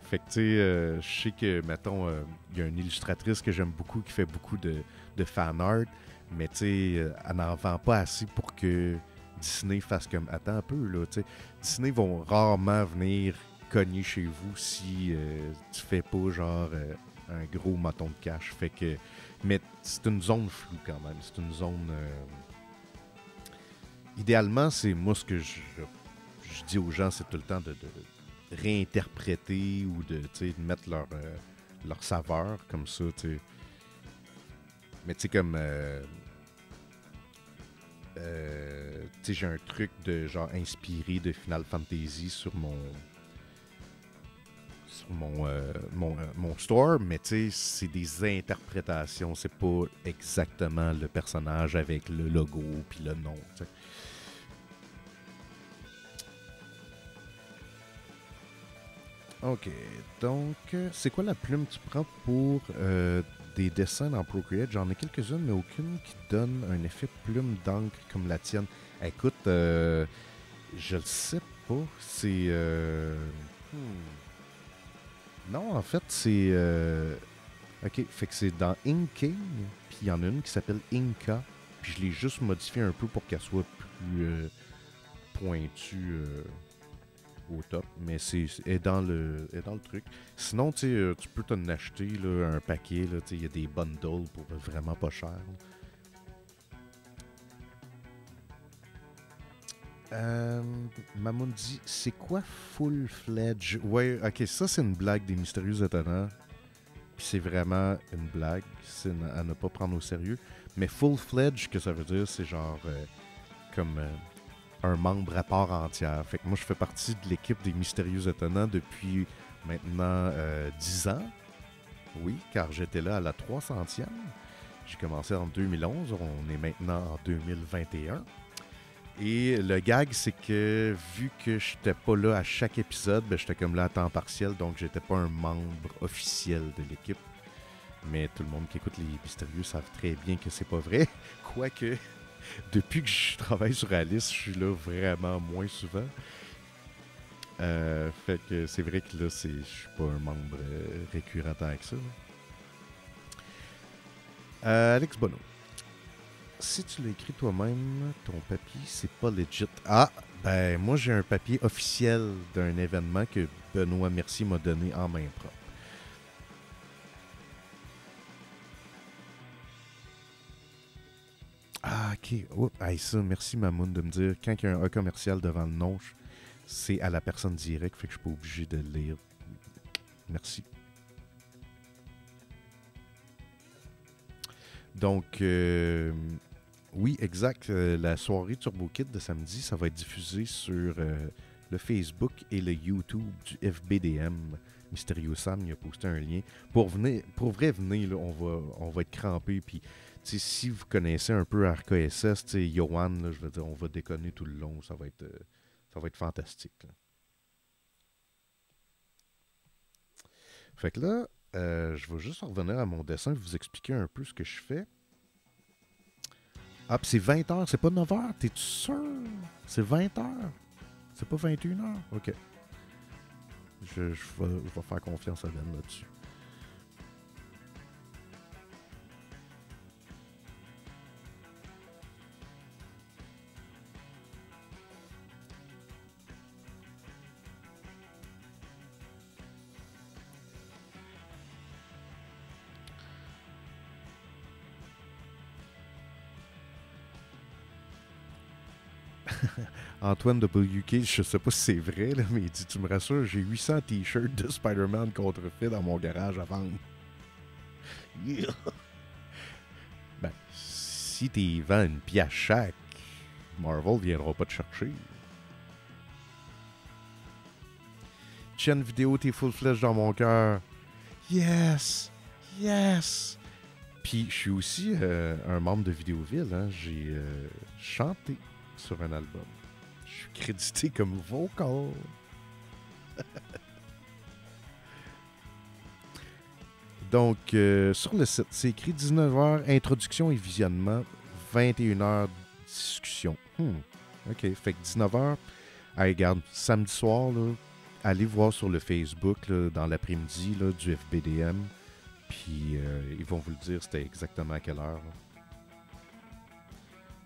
Fait que, tu sais, je sais que, mettons, il y a une illustratrice que j'aime beaucoup qui fait beaucoup de fan art, mais tu sais, elle n'en vend pas assez pour que Disney fasse comme, attends un peu, là, tu sais. Disney vont rarement venir cogner chez vous si tu fais pas, genre, un gros moton de cash. Fait que, mais c'est une zone floue quand même. C'est une zone. Idéalement, c'est moi ce que je dis aux gens, c'est tout le temps de réinterpréter ou de mettre leur saveur comme ça. T'sais. Mais tu sais, comme. J'ai un truc de genre inspiré de Final Fantasy sur sur mon store, mais tu sais, c'est des interprétations. C'est pas exactement le personnage avec le logo puis le nom. T'sais. Ok, donc, c'est quoi la plume que tu prends pour des dessins dans Procreate? J'en ai quelques-unes, mais aucune qui donne un effet plume d'encre comme la tienne. Écoute, je le sais pas. C'est. Non, en fait, c'est. Ok, fait que c'est dans Inking, puis il y en a une qui s'appelle Inca, puis je l'ai juste modifié un peu pour qu'elle soit plus pointue au top, mais est dans le truc. Sinon, tu peux t'en acheter là, un paquet, il y a des bundles pour vraiment pas cher. Mamoun dit, c'est quoi Full Fledge? Ouais, ok, ça c'est une blague des Mystérieux Étonnants. Puis c'est vraiment une blague, c'est à ne pas prendre au sérieux. Mais Full Fledge, que ça veut dire, c'est genre comme un membre à part entière. Fait que moi, je fais partie de l'équipe des Mystérieux Étonnants depuis maintenant 10 ans. Oui, car j'étais là à la 300e. J'ai commencé en 2011, on est maintenant en 2021. Et le gag, c'est que vu que j'étais pas là à chaque épisode, ben, j'étais comme là à temps partiel, donc j'étais pas un membre officiel de l'équipe. Mais tout le monde qui écoute les Mystérieux savent très bien que c'est pas vrai. Quoique, depuis que je travaille sur Alice, je suis là vraiment moins souvent. Fait que c'est vrai que là, je suis pas un membre récurrent tant que ça. Alex Bono. Si tu l'as écrit toi-même, ton papier, c'est pas legit. Ah, ben moi j'ai un papier officiel d'un événement que Benoît Mercier m'a donné en main propre. Ah, ok. Oh, hey, ça, merci Mamoun de me dire. Quand il y a un A commercial devant le nom, c'est à la personne directe, fait que je suis pas obligé de le lire. Merci. Donc, oui, exact. La soirée Turbo Kid de samedi, ça va être diffusé sur le Facebook et le YouTube du FBDM. Mystérieux Sam, il a posté un lien. Pour vrai, venez, là, on va être crampés. Puis, si vous connaissez un peu RKSS, Yohan, là, je veux dire, on va déconner tout le long. Ça va être fantastique. Là. Fait que là, je vais juste revenir à mon dessin et vous expliquer un peu ce que je fais. Ah, puis c'est 20h, c'est pas 9h, t'es-tu sûr? C'est 20h. C'est pas 21h? Ok. Je vais faire confiance à Ben là-dessus. Antoine WK, je sais pas si c'est vrai, là, mais il dit, tu me rassures, j'ai 800 t-shirts de Spider-Man contrefait dans mon garage à vendre. Yeah. Ben, si t'es vends une pièce chaque, Marvel viendra pas te chercher. Chaîne vidéo, t'es full flèche dans mon cœur. Yes! Yes! Puis je suis aussi un membre de Vidéoville. Hein. J'ai chanté sur un album. Je suis crédité comme vocal. Donc, sur le site, c'est écrit 19h, introduction et visionnement, 21h, discussion. OK, fait que 19h, hey, regarde, samedi soir, là, allez voir sur le Facebook là, dans l'après-midi là, du FBDM. Puis ils vont vous le dire c'était exactement à quelle heure. Là,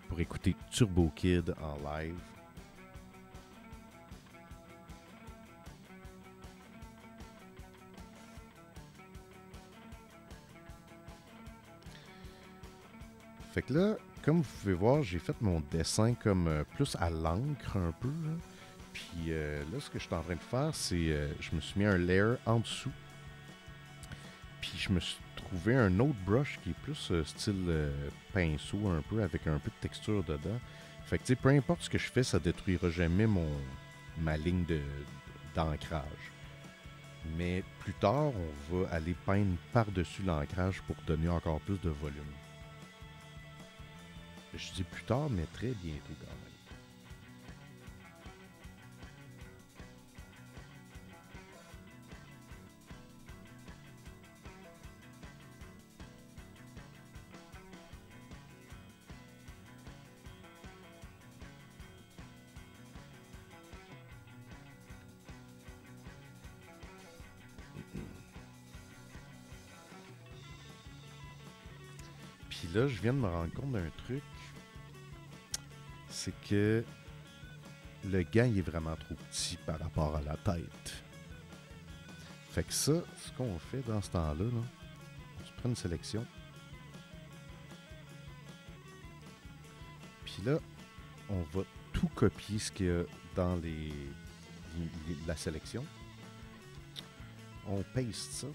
pour écouter Turbo Kid en live. Fait que là, comme vous pouvez voir, j'ai fait mon dessin comme plus à l'encre un peu. Là. Puis là, ce que je suis en train de faire, c'est je me suis mis un layer en dessous. Puis je me suis trouvé un autre brush qui est plus style pinceau un peu, avec un peu de texture dedans. Fait que tu sais, peu importe ce que je fais, ça détruira jamais ma ligne d'ancrage. Mais plus tard, on va aller peindre par-dessus l'ancrage pour donner encore plus de volume. Je dis plus tard, mais très bientôt quand même. Puis là, je viens de me rendre compte d'un truc. C'est que le gant il est vraiment trop petit par rapport à la tête. Fait que ça, ce qu'on fait dans ce temps-là, là, on se prend une sélection. Puis là, on va tout copier ce qu'il y a dans la sélection. On paste ça.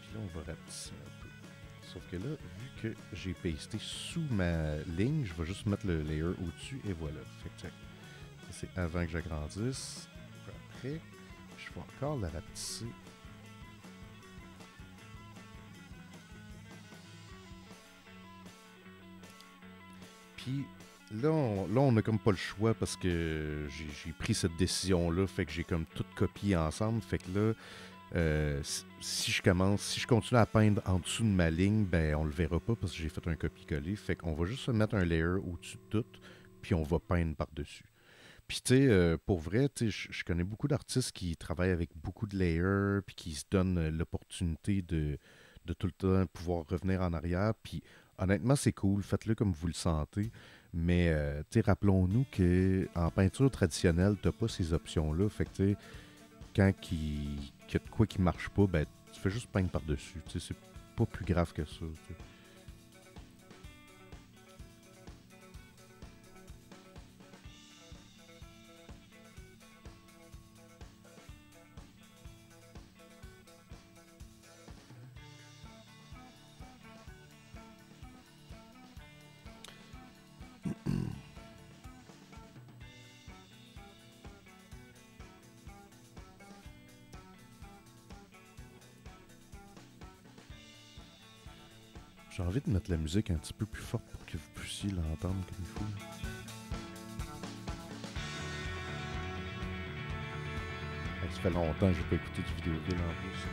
Puis là, on va rapetisser un peu. Sauf que là, vu que j'ai pasté sous ma ligne, je vais juste mettre le layer au-dessus et voilà. Fait que check. Ça, c'est avant que j'agrandisse. Après, je vais encore la rapetisser. Puis là, on a comme pas le choix parce que j'ai pris cette décision-là. Fait que j'ai comme tout copié ensemble. Fait que là, si je continue à peindre en dessous de ma ligne, ben on le verra pas parce que j'ai fait un copier-coller. Fait qu'on va juste se mettre un layer au-dessus de tout, puis on va peindre par-dessus. Puis tu sais, pour vrai, tu sais, je connais beaucoup d'artistes qui travaillent avec beaucoup de layers, puis qui se donnent l'opportunité de tout le temps pouvoir revenir en arrière. Puis honnêtement, c'est cool, faites-le comme vous le sentez. Mais tu sais, rappelons-nous qu'en peinture traditionnelle, t'as pas ces options-là. Fait que tu sais, quand qu'il y a de quoi qui marche pas, ben tu fais juste peindre par-dessus. Tu sais, c'est pas plus grave que ça. Tu sais. J'ai envie de mettre la musique un petit peu plus forte pour que vous puissiez l'entendre comme il faut. Ça fait longtemps que j'ai pas écouté de vidéo game en plus.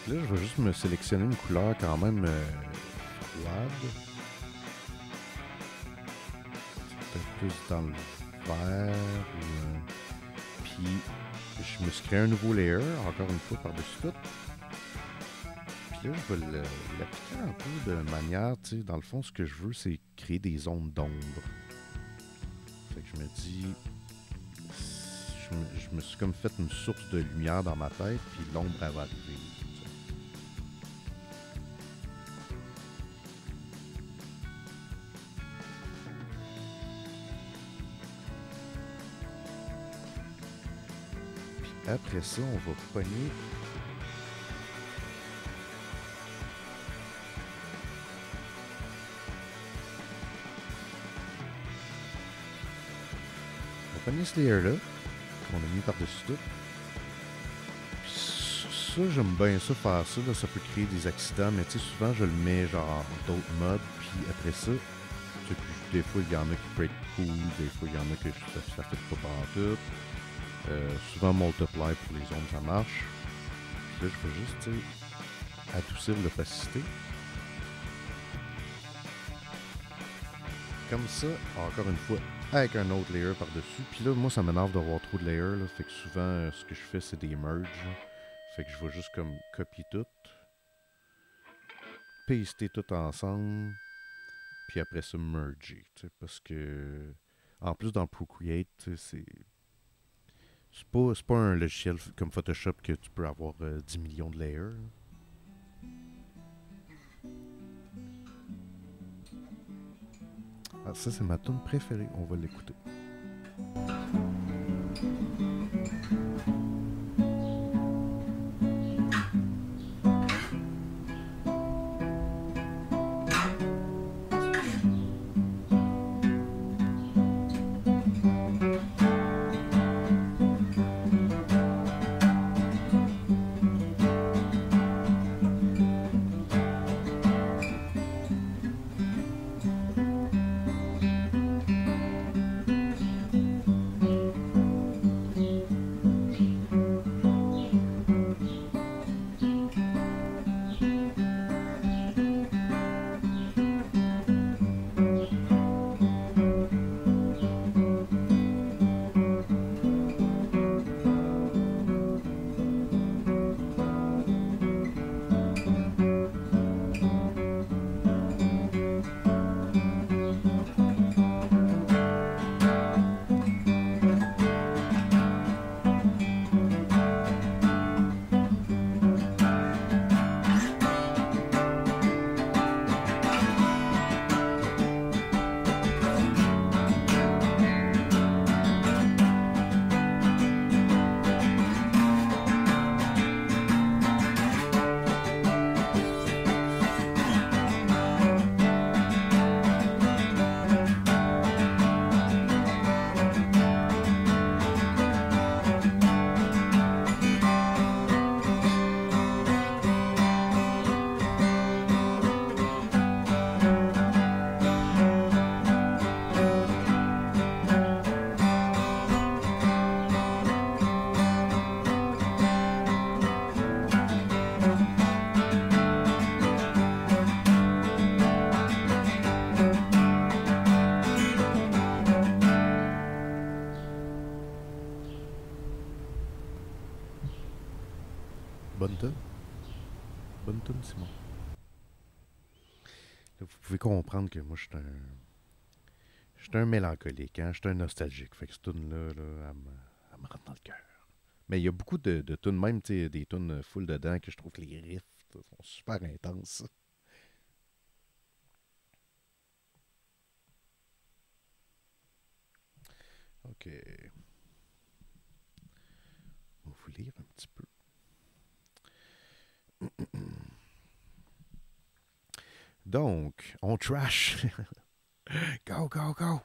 Là, je vais juste me sélectionner une couleur quand même froide. Peut-être plus dans le vert. Puis, je me suis créé un nouveau layer, encore une fois, par-dessus tout. Puis Là, je vais l'appliquer un peu de manière, tu sais, dans le fond, ce que je veux, c'est créer des zones d'ombre. Fait que je me dis, je me suis comme fait une source de lumière dans ma tête, puis l'ombre, elle va arriver. Tu sais. Puis après ça, on va pogner. On va pogner ce layer-là, qu'on a mis par-dessus tout. Ça, j'aime bien ça, faire ça. Là, ça peut créer des accidents, mais tu sais, souvent, je le mets genre en d'autres modes. Puis après ça, tu sais, des fois, il y en a qui peuvent être cool. Des fois, il y en a que ça fait pas pantoute. Souvent, multiply pour les ondes, ça marche. Puis là, je vais juste, tu sais, adoucir l'opacité. Comme ça, encore une fois, avec un autre layer par-dessus. Puis là, moi, ça m'énerve d'avoir trop de layers. Là, fait que souvent, ce que je fais, c'est des merges. Fait que je vais juste comme copier tout, paster tout ensemble, puis après ça, merger. Parce que, en plus, dans le Procreate, c'est pas un logiciel comme Photoshop que tu peux avoir 10 millions de layers. Ah, ça, c'est ma tune préférée. On va l'écouter. Bonne tune. Bonne tune, Simon. Là, vous pouvez comprendre que moi, je suis un mélancolique, hein? Je suis un nostalgique. Fait que cette tune-là, là, elle me rentre dans le cœur. Mais il y a beaucoup de tunes, même des tunes full dedans, que je trouve que les riffs sont super intenses. Ok. On va vous lire un petit peu. Donc, on trash. Go, go, go.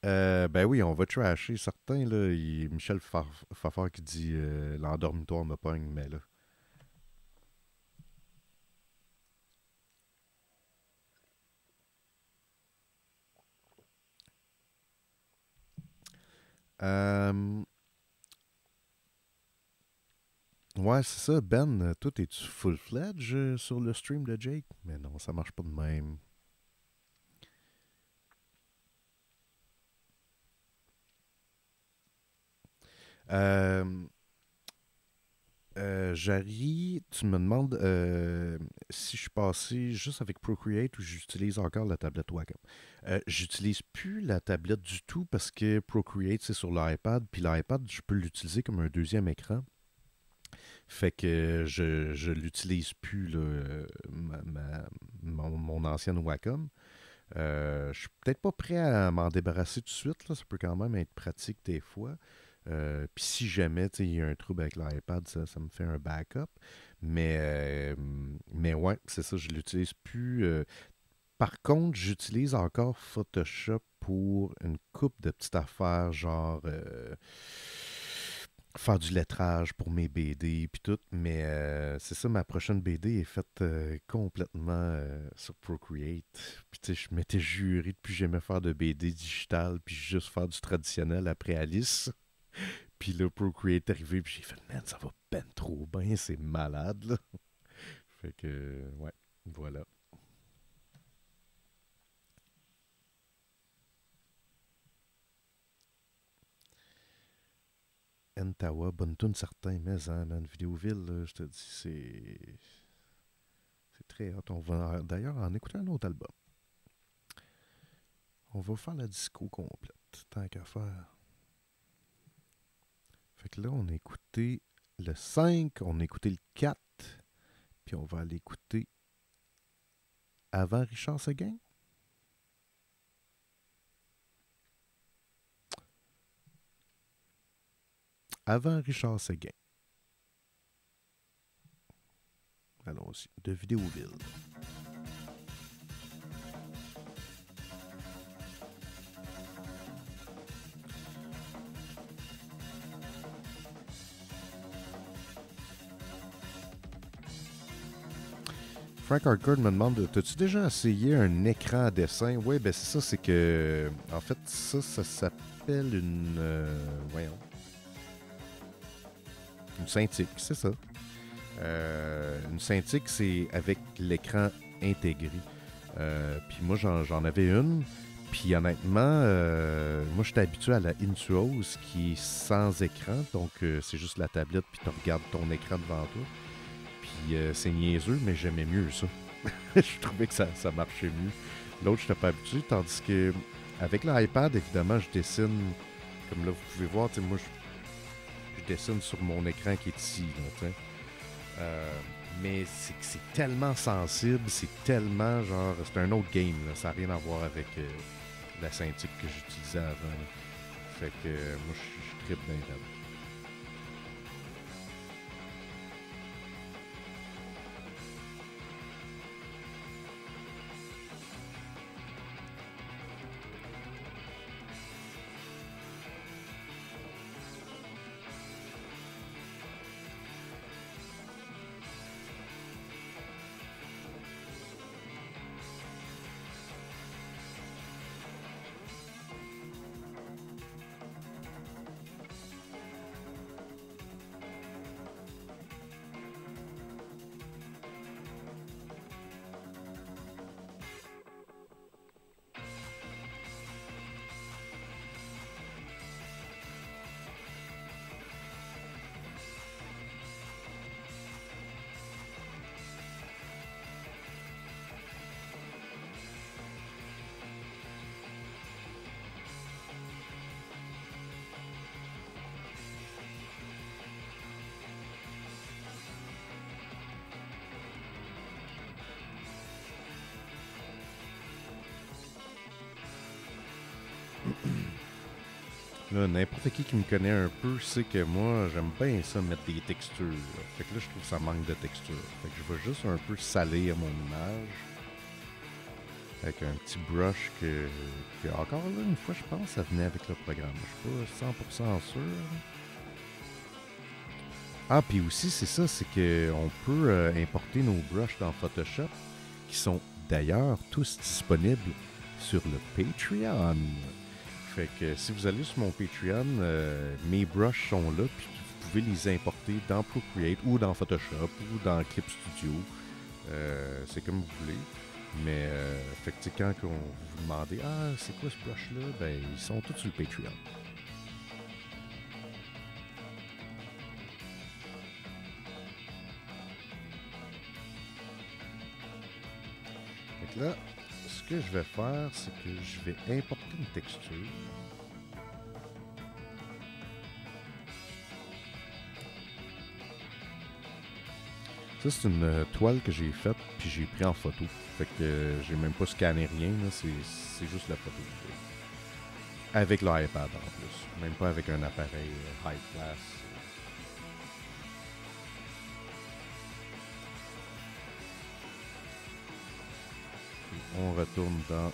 Ben oui, on va trasher certains. Là. Michel Fafard qui dit l'endormitoire me pogne, mais là. Euh, ouais, c'est ça. Ben, toi, es-tu full-fledged sur le stream de Jake? Mais non, ça marche pas de même. Euh, Jarry, tu me demandes si je suis passé juste avec Procreate ou j'utilise encore la tablette Wacom. J'utilise plus la tablette du tout parce que Procreate, c'est sur l'iPad. Puis l'iPad, je peux l'utiliser comme un deuxième écran. Fait que je l'utilise plus, là, mon ancienne Wacom. Je suis peut-être pas prêt à m'en débarrasser tout de suite. Là. Ça peut quand même être pratique des fois. Puis si jamais il y a un trouble avec l'iPad, ça me fait un backup. Mais ouais, c'est ça, je l'utilise plus. Par contre, j'utilise encore Photoshop pour une coupe de petites affaires, genre faire du lettrage pour mes BD puis tout. Mais c'est ça, ma prochaine BD est faite complètement sur Procreate. Puis tu sais, je m'étais juré depuis que j'aimais faire de BD digital puis juste faire du traditionnel après Alice. Puis là, Procreate est arrivé, puis j'ai fait, man, ça va ben trop bien, c'est malade, là. Fait que, ouais, voilà. Entawa, bonne tune certain, mais hein, man, Vidéoville, là, je te dis, c'est très hot. On va d'ailleurs en écouter un autre album. On va faire la disco complète, tant qu'à faire. Fait que là, on a écouté le 5, on a écouté le 4, puis on va aller écouter avant Richard Seguin. Avant Richard Seguin. Allons-y, de Vidéoville. Frank Hardcore me demande, t'as-tu déjà essayé un écran à dessin? Oui, ben c'est ça, c'est que... En fait, ça s'appelle une... voyons. Une Cintiq, c'est ça. Une Cintiq, c'est avec l'écran intégré. Puis moi, j'en avais une. Puis honnêtement, moi, j'étais habitué à la Intuos qui est sans écran. Donc, c'est juste la tablette, puis tu regardes ton écran devant toi. Puis c'est niaiseux, mais j'aimais mieux ça. Je trouvais que ça marchait mieux. L'autre, je n'étais pas habitué, tandis que avec l'iPad, évidemment, je dessine, comme là, vous pouvez voir, moi, je dessine sur mon écran qui est ici, là, mais c'est tellement sensible, c'est tellement, genre, c'est un autre game, là, ça n'a rien à voir avec la Cintiq que j'utilisais avant. Là. Fait que moi, je trippe bien là. Là, n'importe qui me connaît un peu sait que moi, j'aime bien ça mettre des textures. Là. Fait que là, je trouve que ça manque de texture. Fait que je vais juste un peu salir mon image avec un petit brush que encore là, une fois, je pense, ça venait avec le programme. Je suis pas 100% sûr. Ah, puis aussi, c'est ça, c'est qu'on peut importer nos brushes dans Photoshop, qui sont d'ailleurs tous disponibles sur le Patreon. Fait que si vous allez sur mon Patreon, mes brushes sont là, puis vous pouvez les importer dans Procreate ou dans Photoshop ou dans Clip Studio. C'est comme vous voulez. Mais fait que quand on vous demandez ah c'est quoi ce brush-là, ben ils sont tous sur le Patreon. que là, ce que je vais faire, c'est que je vais importer une texture. Ça, c'est une toile que j'ai faite, puis j'ai pris en photo. Fait que j'ai même pas scanné rien, là, c'est juste la photo. Avec l'iPad en plus, même pas avec un appareil high class. Puis on retourne dans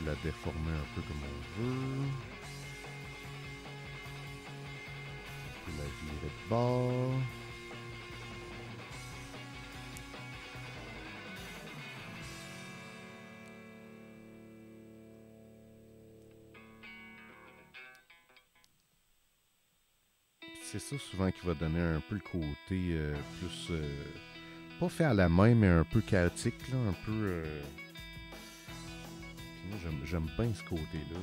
la déformer un peu comme on veut. On peut la virer de bord. C'est ça souvent qui va donner un peu le côté plus... pas fait à la main, mais un peu chaotique, là, un peu... Moi, j'aime bien ce côté-là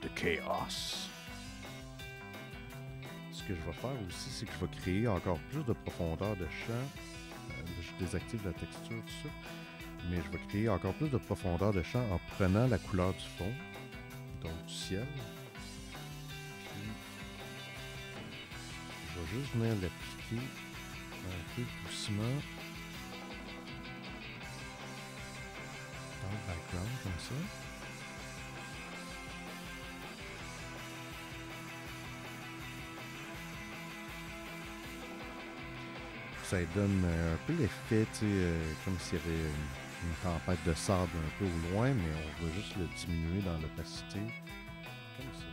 de chaos. Ce que je vais faire aussi, c'est que je vais créer encore plus de profondeur de champ. Je désactive la texture, tout ça. Mais je vais créer encore plus de profondeur de champ en prenant la couleur du fond, donc du ciel. Puis, je vais juste venir l'appliquer un peu doucement dans le background, comme ça. Ça donne un peu l'effet, comme s'il y avait une tempête de sable un peu au loin, mais on va juste le diminuer dans l'opacité. Comme ça.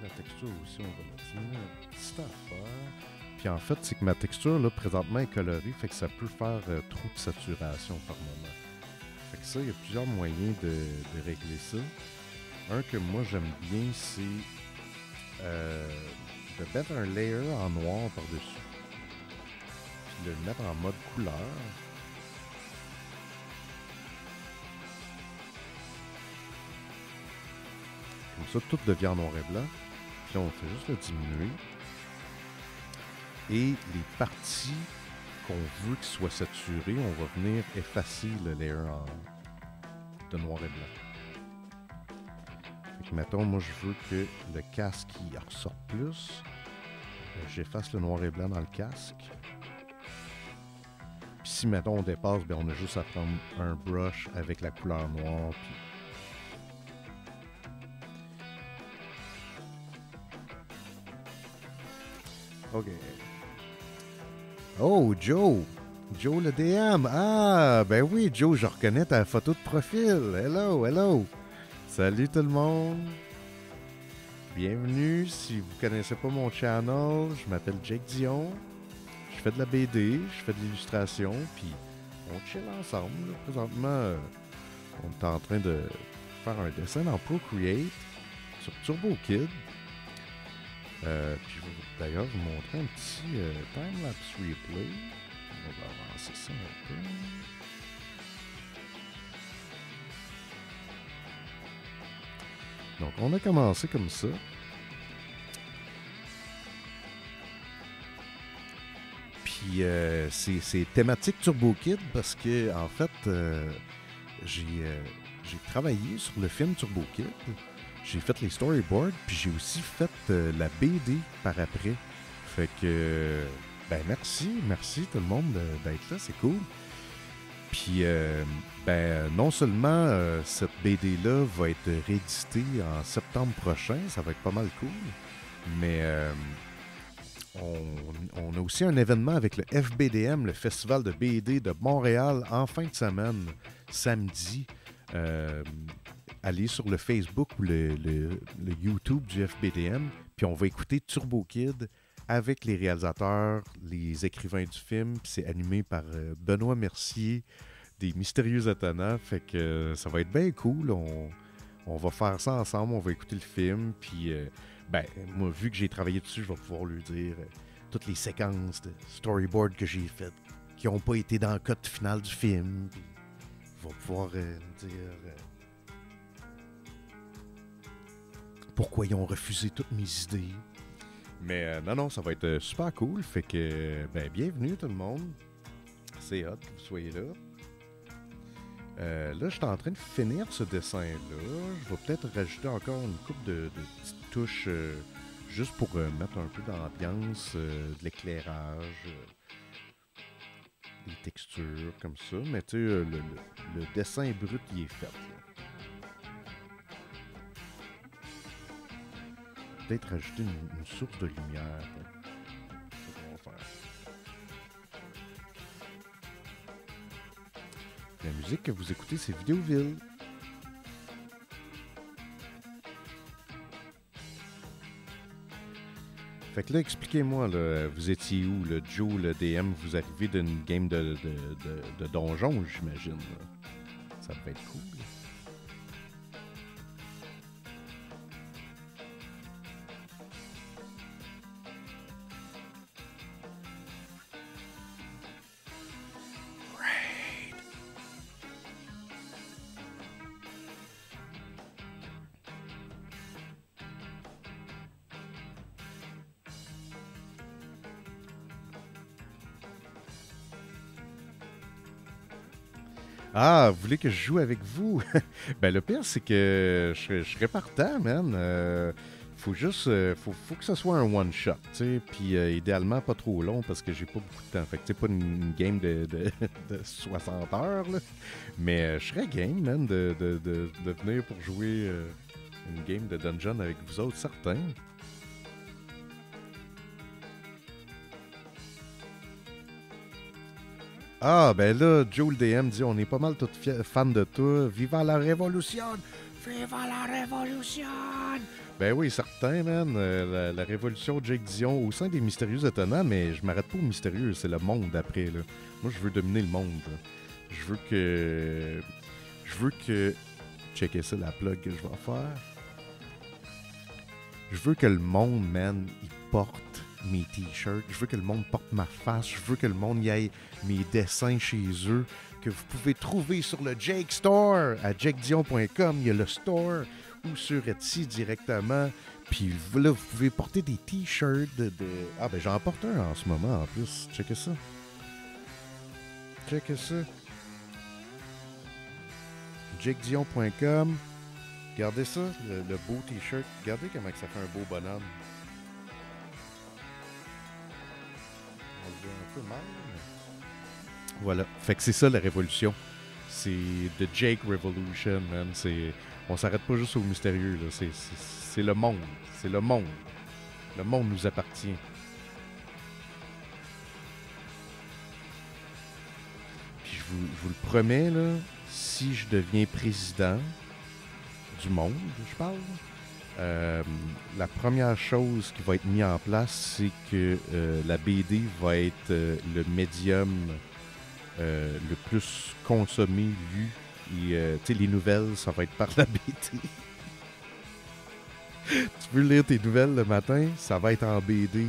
La texture aussi, on va la diminuer un petit affaire. Puis en fait, c'est que ma texture, là, présentement, est colorée, fait que ça peut faire trop de saturation par moment. Fait que ça, il y a plusieurs moyens de régler ça. Un que moi j'aime bien, c'est de mettre un layer en noir par-dessus. Puis de le mettre en mode couleur. Comme ça, tout devient en noir et blanc. Puis là, on fait juste le diminuer. Et les parties qu'on veut qu'ils soient saturées, on va venir effacer le layer de noir et blanc. Mettons, moi je veux que le casque il ressorte plus. J'efface le noir et blanc dans le casque. Puis si mettons on dépasse, ben on a juste à prendre un brush avec la couleur noire. Puis... OK. Oh, Joe! Joe le DM! Ah, ben oui, Joe, je reconnais ta photo de profil. Hello, hello! Salut tout le monde! Bienvenue, si vous ne connaissez pas mon channel, je m'appelle Jake Dion, je fais de la BD, je fais de l'illustration, puis on chill ensemble. Là. Présentement, on est en train de faire un dessin dans Procreate sur TurboKid. Puis je vais d'ailleurs vous montrer un petit time-lapse replay. On va avancer ça un peu. Donc, on a commencé comme ça. Puis, c'est thématique TurboKid parce que, en fait, j'ai travaillé sur le film TurboKid. J'ai fait les storyboards, puis j'ai aussi fait la BD par après. Fait que, ben merci tout le monde d'être là, c'est cool. Puis, non seulement cette BD-là va être rééditée en septembre prochain, ça va être pas mal cool, mais on a aussi un événement avec le FBDM, le Festival de BD de Montréal, en fin de semaine, samedi. Allez sur le Facebook ou le YouTube du FBDM, puis on va écouter TurboKid avec les réalisateurs, les écrivains du film. C'est animé par Benoît Mercier, des Mystérieux Étonnants. Fait que ça va être bien cool. On va faire ça ensemble, on va écouter le film, puis moi, vu que j'ai travaillé dessus, je vais pouvoir lui dire toutes les séquences de storyboard que j'ai faites, qui n'ont pas été dans le code final du film. Puis il va pouvoir me dire pourquoi ils ont refusé toutes mes idées. Mais non, ça va être super cool. Fait que, bienvenue tout le monde. C'est hot que vous soyez là. Là, je suis en train de finir ce dessin-là. Je vais peut-être rajouter encore une couple de petites touches juste pour mettre un peu d'ambiance, de l'éclairage, des textures comme ça. Mais tu sais, le dessin brut, il est fait. Là. Peut-être rajouter une source de lumière. C'est ce qu'on va faire. La musique que vous écoutez, c'est Vidéoville. Fait que là, expliquez-moi, là, vous étiez où, le Joe, le DM, vous arrivez d'une game de donjon, j'imagine. Là. Ça peut être cool. Ah, vous voulez que je joue avec vous? Le pire, c'est que je serais partant, man. Faut juste... faut que ce soit un one-shot, tu sais. Puis idéalement, pas trop long parce que j'ai pas beaucoup de temps. Fait que c'est pas une game de 60 heures, là. Mais je serais game, man, de venir pour jouer une game de dungeon avec vous autres, certains. Ah, ben là, Joe le DM dit on est pas mal tous fans de toi. Viva la révolution! Viva la révolution! Ben oui, certain, man. La révolution de Jake Dion au sein des Mystérieux Étonnants, mais je m'arrête pas au mystérieux, c'est le monde après, là. Moi, je veux dominer le monde. Là. Je veux que. Je veux que. Checkez ça, la plug que je vais faire. Je veux que le monde, man, il porte mes t-shirts. Je veux que le monde porte ma face. Je veux que le monde y ait mes dessins chez eux que vous pouvez trouver sur le Jake Store à jakedion.com. Il y a le store ou sur Etsy directement. Puis là, vous pouvez porter des t-shirts Ah, ben j'en porte un en ce moment en plus. Checkez ça. Checkez ça. jakedion.com. Regardez ça, le beau t-shirt. Regardez comment ça fait un beau bonhomme. On le voit un peu mal. Mais... Voilà. Fait que c'est ça la révolution. C'est The Jake Revolution, man. On s'arrête pas juste au mystérieux. Là. C'est le monde. C'est le monde. Le monde nous appartient. Puis je vous le promets, là, si je deviens président du monde, je parle. La première chose qui va être mise en place, c'est que la BD va être le médium le plus consommé, lu. Et les nouvelles, ça va être par la BD. Tu veux lire tes nouvelles le matin, ça va être en BD.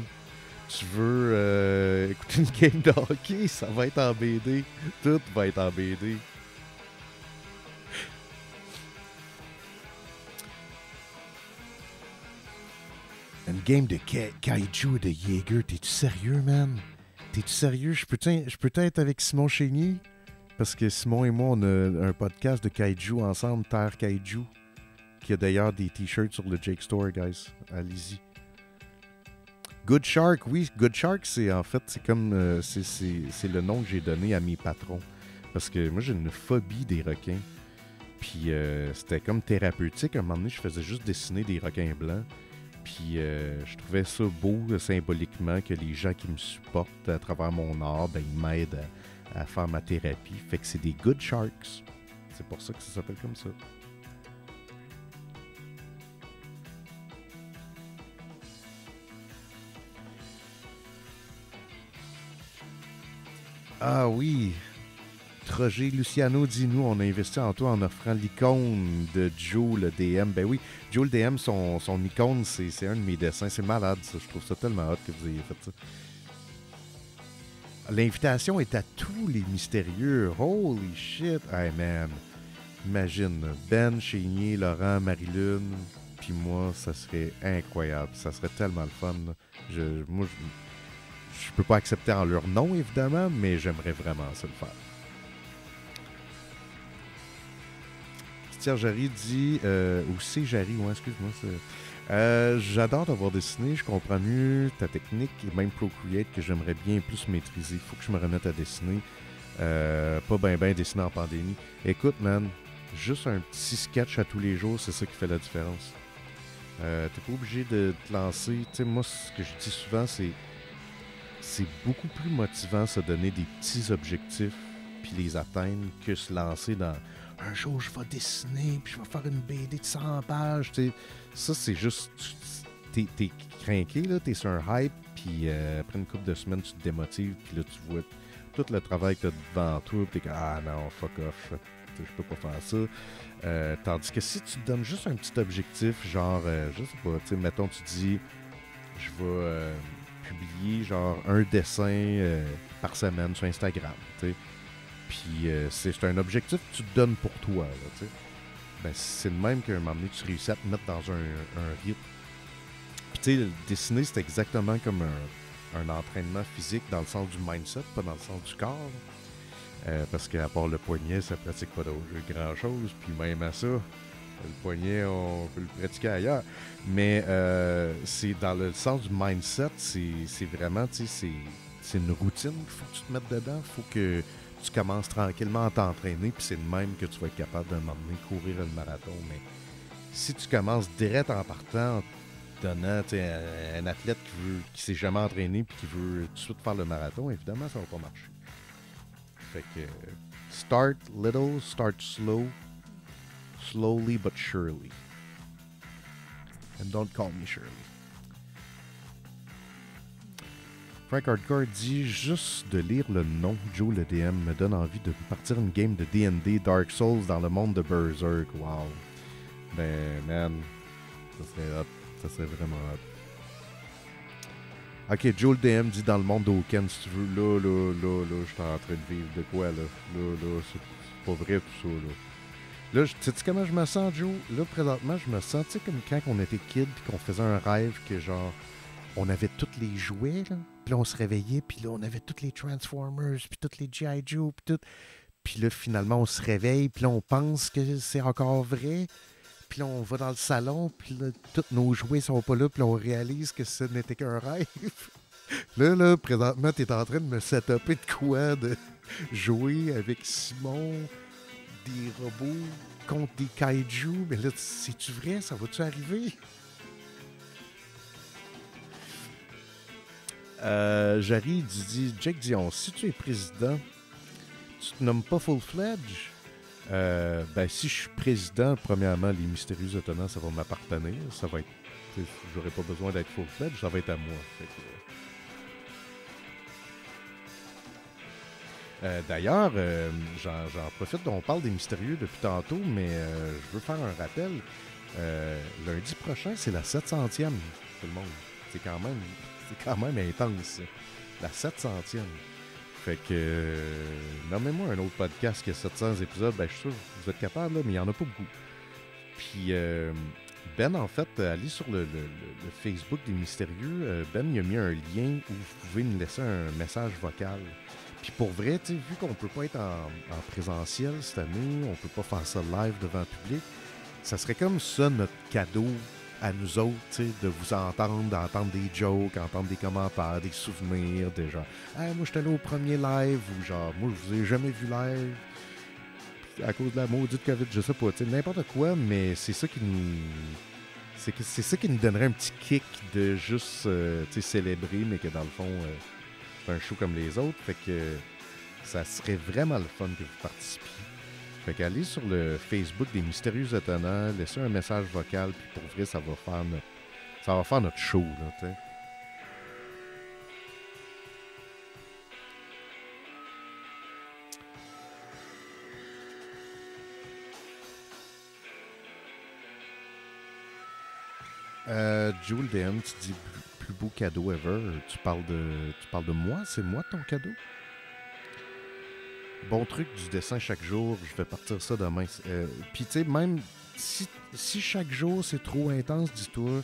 Tu veux écouter une game de hockey, ça va être en BD. Tout va être en BD. Une game de Kaiju et de Jaeger, t'es-tu sérieux, man? T'es-tu sérieux? Je peux être avec Simon Chénier? Parce que Simon et moi, on a un podcast de Kaiju ensemble, Terre Kaiju, qui a d'ailleurs des t-shirts sur le Jake Store, guys. Allez-y. Good Shark, oui. Good Shark, c'est en fait, c'est comme... c'est le nom que j'ai donné à mes patrons. Parce que moi, j'ai une phobie des requins. Puis c'était comme thérapeutique. À un moment donné, je faisais juste dessiner des requins blancs. Puis je trouvais ça beau symboliquement que les gens qui me supportent à travers mon art, ben, ils m'aident à faire ma thérapie. Fait que c'est des Good Sharks. C'est pour ça que ça s'appelle comme ça. Ah oui, Roger Luciano dit, nous, on a investi en toi en offrant l'icône de Joe, le DM. Ben oui, Joe, le DM, son icône, c'est un de mes dessins. C'est malade, ça. Je trouve ça tellement hot que vous ayez fait ça. L'invitation est à tous les mystérieux. Holy shit. Hey, man. Imagine, Ben, Chénier, Laurent, Marie-Lune, puis moi, ça serait incroyable. Ça serait tellement le fun. Moi, je peux pas accepter en leur nom, évidemment, mais j'aimerais vraiment ça le faire. Pierre Jarry dit, ou c'est Jarry, ouais, excuse-moi. J'adore t'avoir dessiné, je comprends mieux ta technique et même Procreate que j'aimerais bien plus maîtriser. Il faut que je me remette à dessiner. Pas ben dessiner en pandémie. Écoute, man, juste un petit sketch à tous les jours, c'est ça qui fait la différence. T'es pas obligé de te lancer. Tu sais, moi, ce que je dis souvent, c'est beaucoup plus motivant se donner des petits objectifs puis les atteindre que se lancer dans un jour je vais dessiner puis je vais faire une BD de 100 pages. T'sais. Ça, c'est juste. T'es craqué, là, t'es sur un hype, puis après une couple de semaines, tu te démotives, puis là, tu vois tout le travail que t'as devant toi, puis t'es comme ah non, fuck off, je peux pas faire ça. Tandis que si tu te donnes juste un petit objectif, genre, je sais pas, tu sais, mettons, tu dis, je vais publier genre un dessin par semaine sur Instagram, tu sais. Puis c'est un objectif que tu te donnes pour toi, là, tu sais. Ben, c'est le même qu'à un moment donné, tu réussis à te mettre dans un rythme. Puis tu sais, dessiner, c'est exactement comme un entraînement physique dans le sens du mindset, pas dans le sens du corps. Parce qu'à part le poignet, ça pratique pas grand-chose. Puis même à ça, le poignet, on peut le pratiquer ailleurs. Mais c'est dans le sens du mindset, c'est vraiment, tu sais, c'est une routine qu'il faut que tu te mettes dedans. Il faut que tu commences tranquillement à t'entraîner, puis c'est le même que tu vas être capable d'un moment donné courir le marathon. Mais si tu commences direct en partant, en te donnant un athlète qui s'est jamais entraîné puis qui veut tout de suite faire le marathon, évidemment, ça va pas marcher. Fait que start little, start slow, slowly but surely. And don't call me Shirley. Frank Hardcore dit juste de lire le nom Joe le DM me donne envie de partir une game de D&D Dark Souls dans le monde de Berserk. Wow. Ben, man, ça serait hot. Ça serait vraiment hot. Ok, Joe le DM dit dans le monde d'Oken, si tu veux. Là, je suis en train de vivre de quoi, là? Là, c'est pas vrai tout ça, là. Là, tu sais comment je me sens, Joe? Là, présentement, je me sens, tu sais, comme quand on était kid puis qu'on faisait un rêve que, genre, on avait tous les jouets, là. Puis là, on se réveillait, puis là, on avait tous les Transformers, puis tous les G.I. Joe, puis tout. Puis là, finalement, on se réveille, puis là, on pense que c'est encore vrai. Puis là, on va dans le salon, puis là, tous nos jouets sont pas là, puis là, on réalise que ce n'était qu'un rêve. Là, présentement, t'es en train de me setuper de quoi? De jouer avec Simon, des robots contre des kaiju. Mais là, c'est-tu vrai? Ça va-tu arriver? Jarry dit Jake Dion, si tu es président, tu te nommes pas full-fledged? Ben, si je suis président, premièrement, les mystérieux étonnants, ça va m'appartenir. Ça va être. J'aurais pas besoin d'être full-fledged, ça va être à moi. D'ailleurs, j'en profite, on parle des mystérieux depuis tantôt, mais je veux faire un rappel. Lundi prochain, c'est la 700e, tout le monde. C'est quand même intense. La 700e. Fait que, nommez-moi un autre podcast qui a 700 épisodes. Ben, je suis sûr que vous êtes capable, là, mais il n'y en a pas beaucoup. Puis, Ben, en fait, allez sur le Facebook des Mystérieux. Ben, il a mis un lien où vous pouvez nous laisser un message vocal. Puis pour vrai, vu qu'on peut pas être en présentiel cette année, on peut pas faire ça live devant le public, ça serait comme ça notre cadeau à nous autres, de vous entendre, d'entendre des jokes, entendre des commentaires, des souvenirs, des gens. Hey, moi, j'étais allé au premier live, ou genre, moi, je vous ai jamais vu live, à cause de la maudite COVID, je sais pas, n'importe quoi, mais c'est ça qui nous. C'est ça qui nous donnerait un petit kick de juste célébrer, mais que dans le fond, c'est un show comme les autres. Fait que ça serait vraiment le fun que vous participiez. Fait qu'allez sur le Facebook des Mystérieux Étonnants, laissez un message vocal, puis pour vrai, ça va faire notre show, là, t'sais. Jules DM, tu dis plus beau cadeau ever. Tu parles de moi? C'est moi ton cadeau? Bon truc du dessin chaque jour, je vais partir ça demain. Puis tu sais, même si chaque jour c'est trop intense, dis-toi,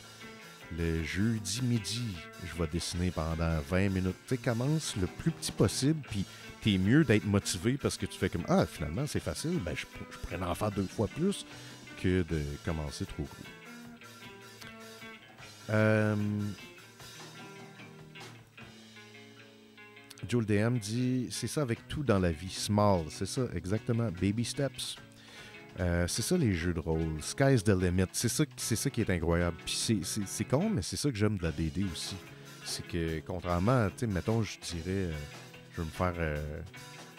le jeudi midi, je vais dessiner pendant 20 minutes. Tu sais, commence le plus petit possible, puis t'es mieux d'être motivé parce que tu fais comme ah, finalement c'est facile, ben je pourrais en faire 2 fois plus que de commencer trop gros. Joel DM dit c'est ça avec tout dans la vie, small, c'est ça exactement, baby steps. C'est ça les jeux de rôle, sky's the limit, c'est ça qui est incroyable. Puis c'est con, mais c'est ça que j'aime de la DD aussi. C'est que contrairement, tu sais, mettons, je dirais, je veux me faire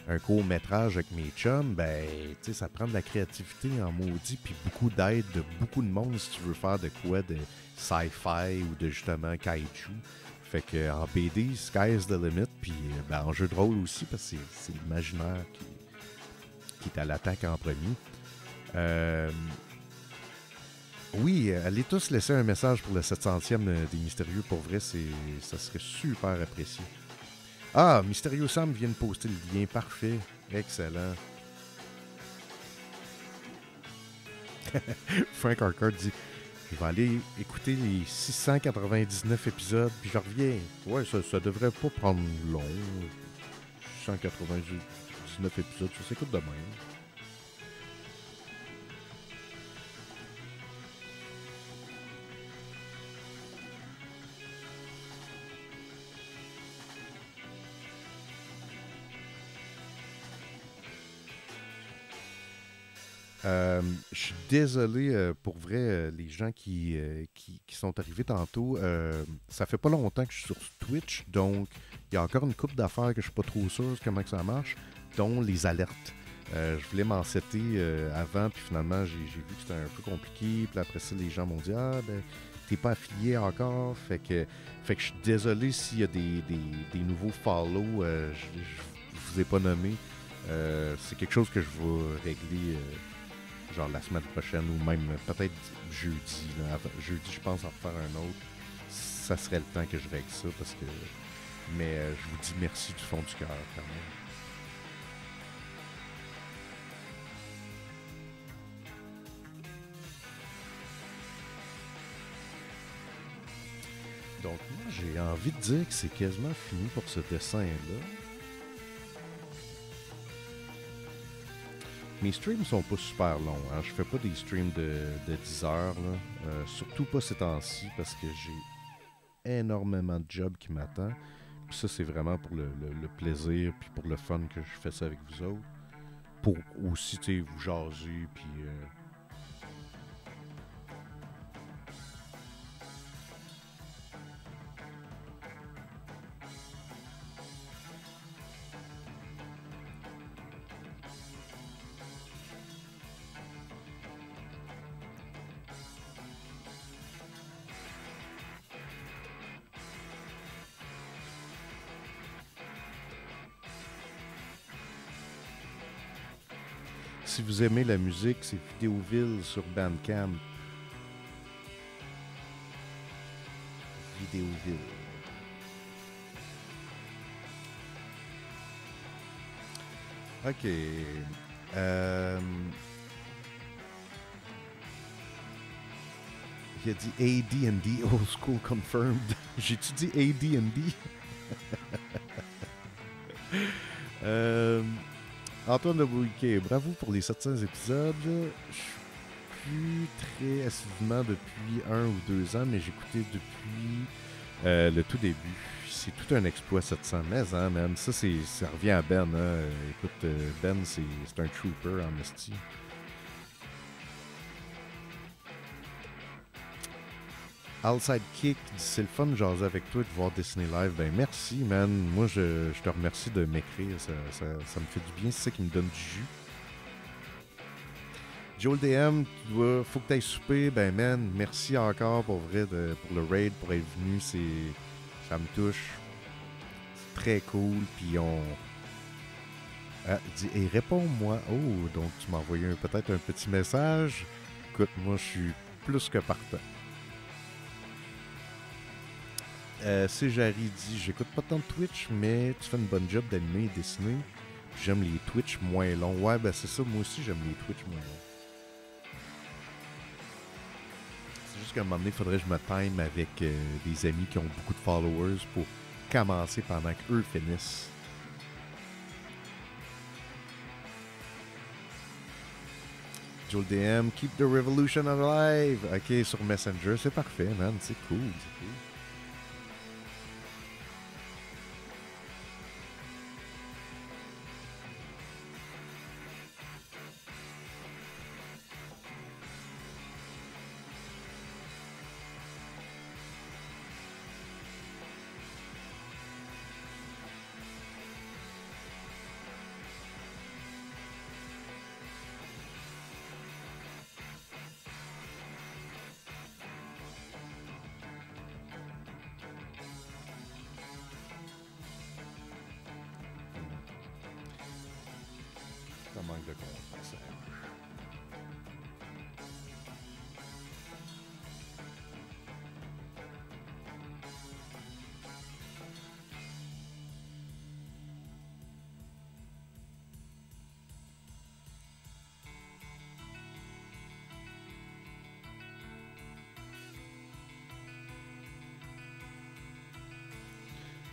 un court-métrage avec mes chums, ben, tu sais, ça prend de la créativité en maudit, puis beaucoup d'aide de beaucoup de monde si tu veux faire de quoi, de sci-fi ou de justement kaiju. Fait que en BD, sky's the limit, puis ben, en jeu de rôle aussi, parce que c'est l'imaginaire qui est à l'attaque en premier. Oui, allez tous laisser un message pour le 700e des Mystérieux. Pour vrai, ça serait super apprécié. Ah, Mystérieux Sam vient de poster le lien. Parfait. Excellent. Frank Harcourt dit je vais aller écouter les 699 épisodes, puis je reviens. Ouais, ça devrait pas prendre long. 699 épisodes, ça s'écoute de même. Je suis désolé pour vrai, les gens qui sont arrivés tantôt. Ça fait pas longtemps que je suis sur Twitch, donc il y a encore une couple d'affaires que je suis pas trop sûr de comment que ça marche, dont les alertes. Je voulais m'en setter avant, puis finalement j'ai vu que c'était un peu compliqué. Puis après ça, les gens m'ont dit ah ben t'es pas affilié encore, fait que je suis désolé s'il y a des nouveaux follow, je vous ai pas nommé. C'est quelque chose que je vais régler. Genre la semaine prochaine ou même peut-être jeudi. Là. Jeudi, je pense en refaire un autre. Ça serait le temps que je règle ça parce que. Mais je vous dis merci du fond du cœur quand même. Donc moi j'ai envie de dire que c'est quasiment fini pour ce dessin-là. Mes streams sont pas super longs. Hein. Je fais pas des streams de 10 heures. Là. Surtout pas ces temps-ci parce que j'ai énormément de jobs qui m'attendent. Puis ça, c'est vraiment pour le plaisir puis pour le fun que je fais ça avec vous autres. Pour aussi, tu sais, vous jaser puis... Si vous aimez la musique, c'est Vidéoville sur Bandcamp. Vidéoville. OK. Il a dit AD&D, Old School Confirmed. J'ai-tu dit AD&D? Antoine de Bouquet, bravo pour les 700 épisodes. Je suis plus très assidûment depuis 1 ou 2 ans, mais j'écoutais depuis le tout début. C'est tout un exploit 700, mais hein, man, ça revient à Ben. Hein. Écoute, Ben, c'est un trooper en esti. Outside Kick, c'est le fun de jaser avec toi et de voir dessiner live. Ben merci, man. Moi, je te remercie de m'écrire. Ça me fait du bien. C'est ça qui me donne du jus. Joel DM, faut que tu ailles souper. Ben, man, merci encore pour vrai pour le raid, pour être venu. Ça me touche. C'est très cool. Puis on. Et réponds-moi. Oh, donc tu m'as envoyé peut-être un petit message. Écoute, moi, je suis plus que partant. C'est Jarry dit, j'écoute pas tant de Twitch, mais tu fais une bonne job d'animer et dessiner. J'aime les Twitch moins longs. Ouais, ben c'est ça, moi aussi j'aime les Twitch moins longs. C'est juste qu'à un moment donné, il faudrait que je me time avec des amis qui ont beaucoup de followers pour commencer pendant qu'eux finissent. Joel DM, keep the revolution alive. Ok, sur Messenger, c'est parfait, man. C'est cool, c'est cool. Ça manque de confiance.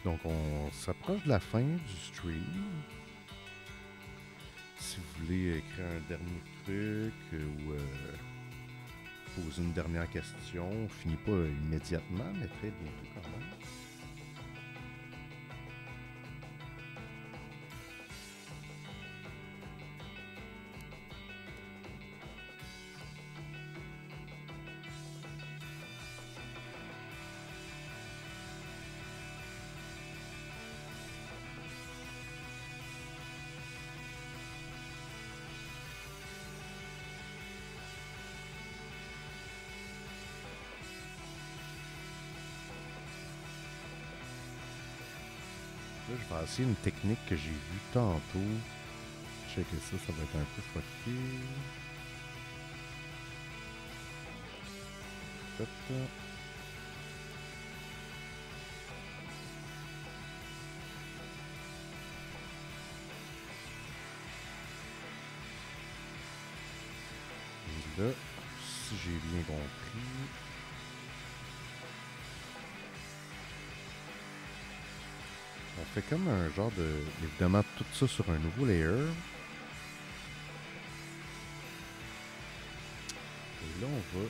Donc, on s'approche de la fin du stream. Si vous voulez écrire un dernier truc ou poser une dernière question, on finit pas immédiatement, mais très bientôt quand même. Là, je vais essayer une technique que j'ai vue tantôt. Checker ça, ça va être un peu fucké. Hop. Et là, si j'ai bien compris, on fait comme un genre de... Évidemment, tout ça sur un nouveau layer. Et là, on va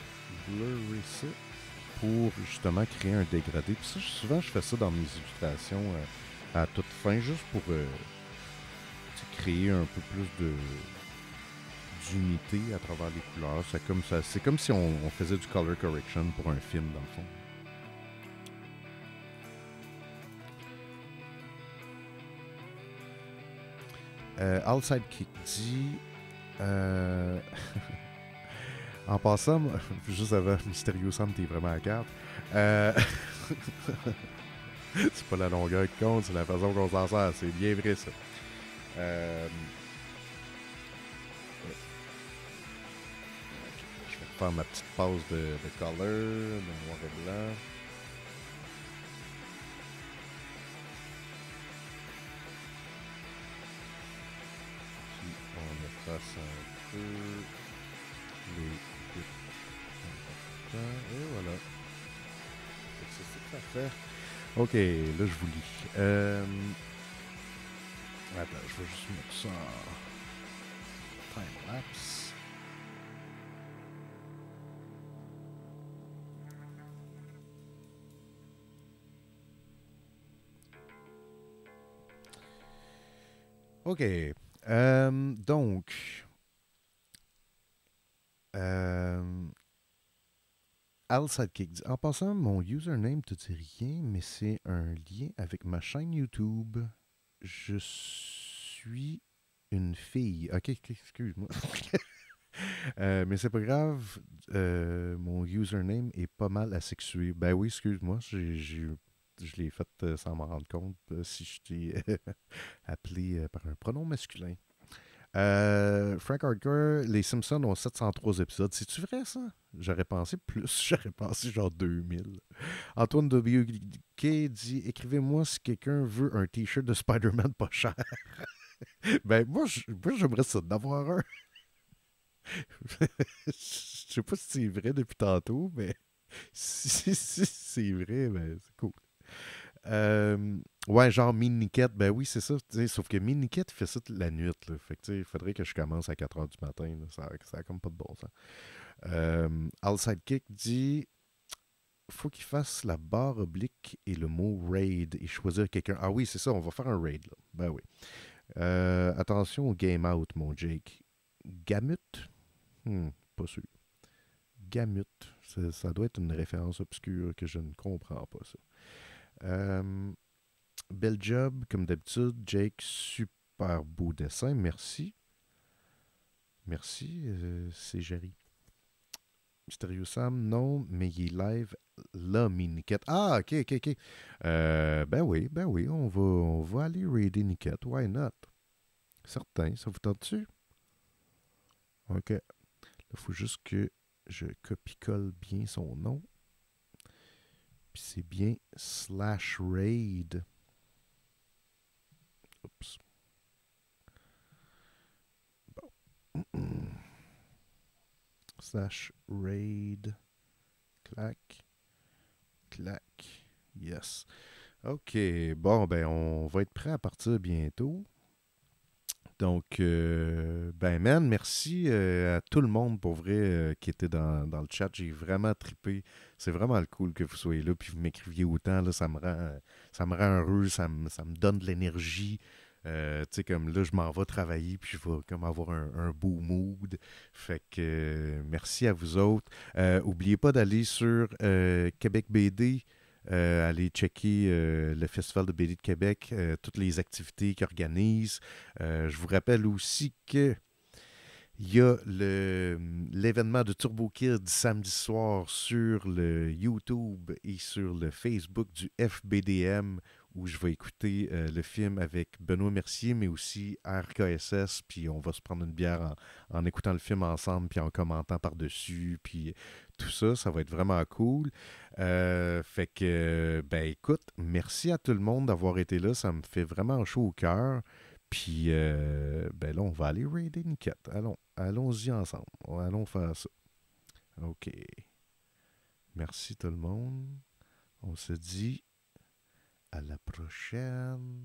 blurrer ça pour justement créer un dégradé. Puis ça, souvent, je fais ça dans mes illustrations à toute fin, juste pour créer un peu plus de d'unité à travers les couleurs. C'est comme si on faisait du color correction pour un film, dans le fond. Outside Kick dit... en passant, juste avant, Mysterio Sam, t'es vraiment à carte. C'est pas la longueur qui compte, c'est la façon qu'on s'en sert. C'est bien vrai, ça. Je vais faire ma petite pause de color, de noir et blanc. Puis on efface un peu les bits importants. Et voilà. C'est parfait. Ok, là je vous lis. Attends, je vais juste mettre ça en time-lapse. Ok. Donc. Al Sidekick dit, en passant, mon username te dit rien, mais c'est un lien avec ma chaîne YouTube. Je suis une fille. Ok, excuse-moi. Mais c'est pas grave. Mon username est pas mal asexué. Ben oui, excuse-moi. Je l'ai fait sans m'en rendre compte si je t'ai appelé par un pronom masculin. Frank Hardcore, les Simpsons ont 703 épisodes. C'est-tu vrai, ça? J'aurais pensé plus. J'aurais pensé genre 2000. Antoine WK dit écrivez-moi si quelqu'un veut un t-shirt de Spider-Man pas cher. Ben, moi j'aimerais ça d'avoir un. Je sais pas si c'est vrai depuis tantôt, mais si c'est vrai, ben c'est cool. Ouais, genre Miniket, ben oui, c'est ça. Sauf que Miniket fait ça toute la nuit. Là. Fait que il faudrait que je commence à 4 h du matin. Là. Ça a comme pas de bon sens. Al Sidekick dit faut qu'il fasse la barre oblique et le mot raid et choisir quelqu'un. Ah oui, c'est ça, on va faire un raid. Là. Ben oui. Attention au game out, mon Jake. Gamut pas sûr. Gamut. Ça doit être une référence obscure que je ne comprends pas, ça. Bel job, comme d'habitude. Jake, super beau dessin. Merci. Merci, c'est Jerry. Mystérieux Sam, non, mais il est live là, Miniquette. Ah, ok. Ben oui, on va aller raider Niquette. Why not? Certain, ça vous tente-tu? Ok. Il faut juste que je copie-colle bien son nom. Puis c'est bien slash raid. Oups. Bon. Slash raid. Clac. Clac. Yes. OK. Bon, ben, on va être prêt à partir bientôt. Donc, ben, man, merci à tout le monde pour vrai qui était dans le chat. J'ai vraiment trippé. C'est vraiment cool que vous soyez là puis vous m'écriviez autant. Là, ça me rend heureux, ça me donne de l'énergie. Tu sais, comme là, je m'en vais travailler puis je vais comme avoir un beau mood. Fait que merci à vous autres. Oubliez pas d'aller sur Québec BD. Aller checker le Festival de BD de Québec, toutes les activités qu'ils organisent. Je vous rappelle aussi que il y a l'événement de Turbo Kid samedi soir sur le YouTube et sur le Facebook du FBDM où je vais écouter le film avec Benoît Mercier, mais aussi RKSS, puis on va se prendre une bière en écoutant le film ensemble, puis en commentant par-dessus, puis tout ça, ça va être vraiment cool. Fait que, ben écoute, merci à tout le monde d'avoir été là, ça me fait vraiment chaud au cœur. Puis, ben là, on va aller raider une quête. Allons-y ensemble. Allons faire ça. OK. Merci tout le monde. On se dit à la prochaine.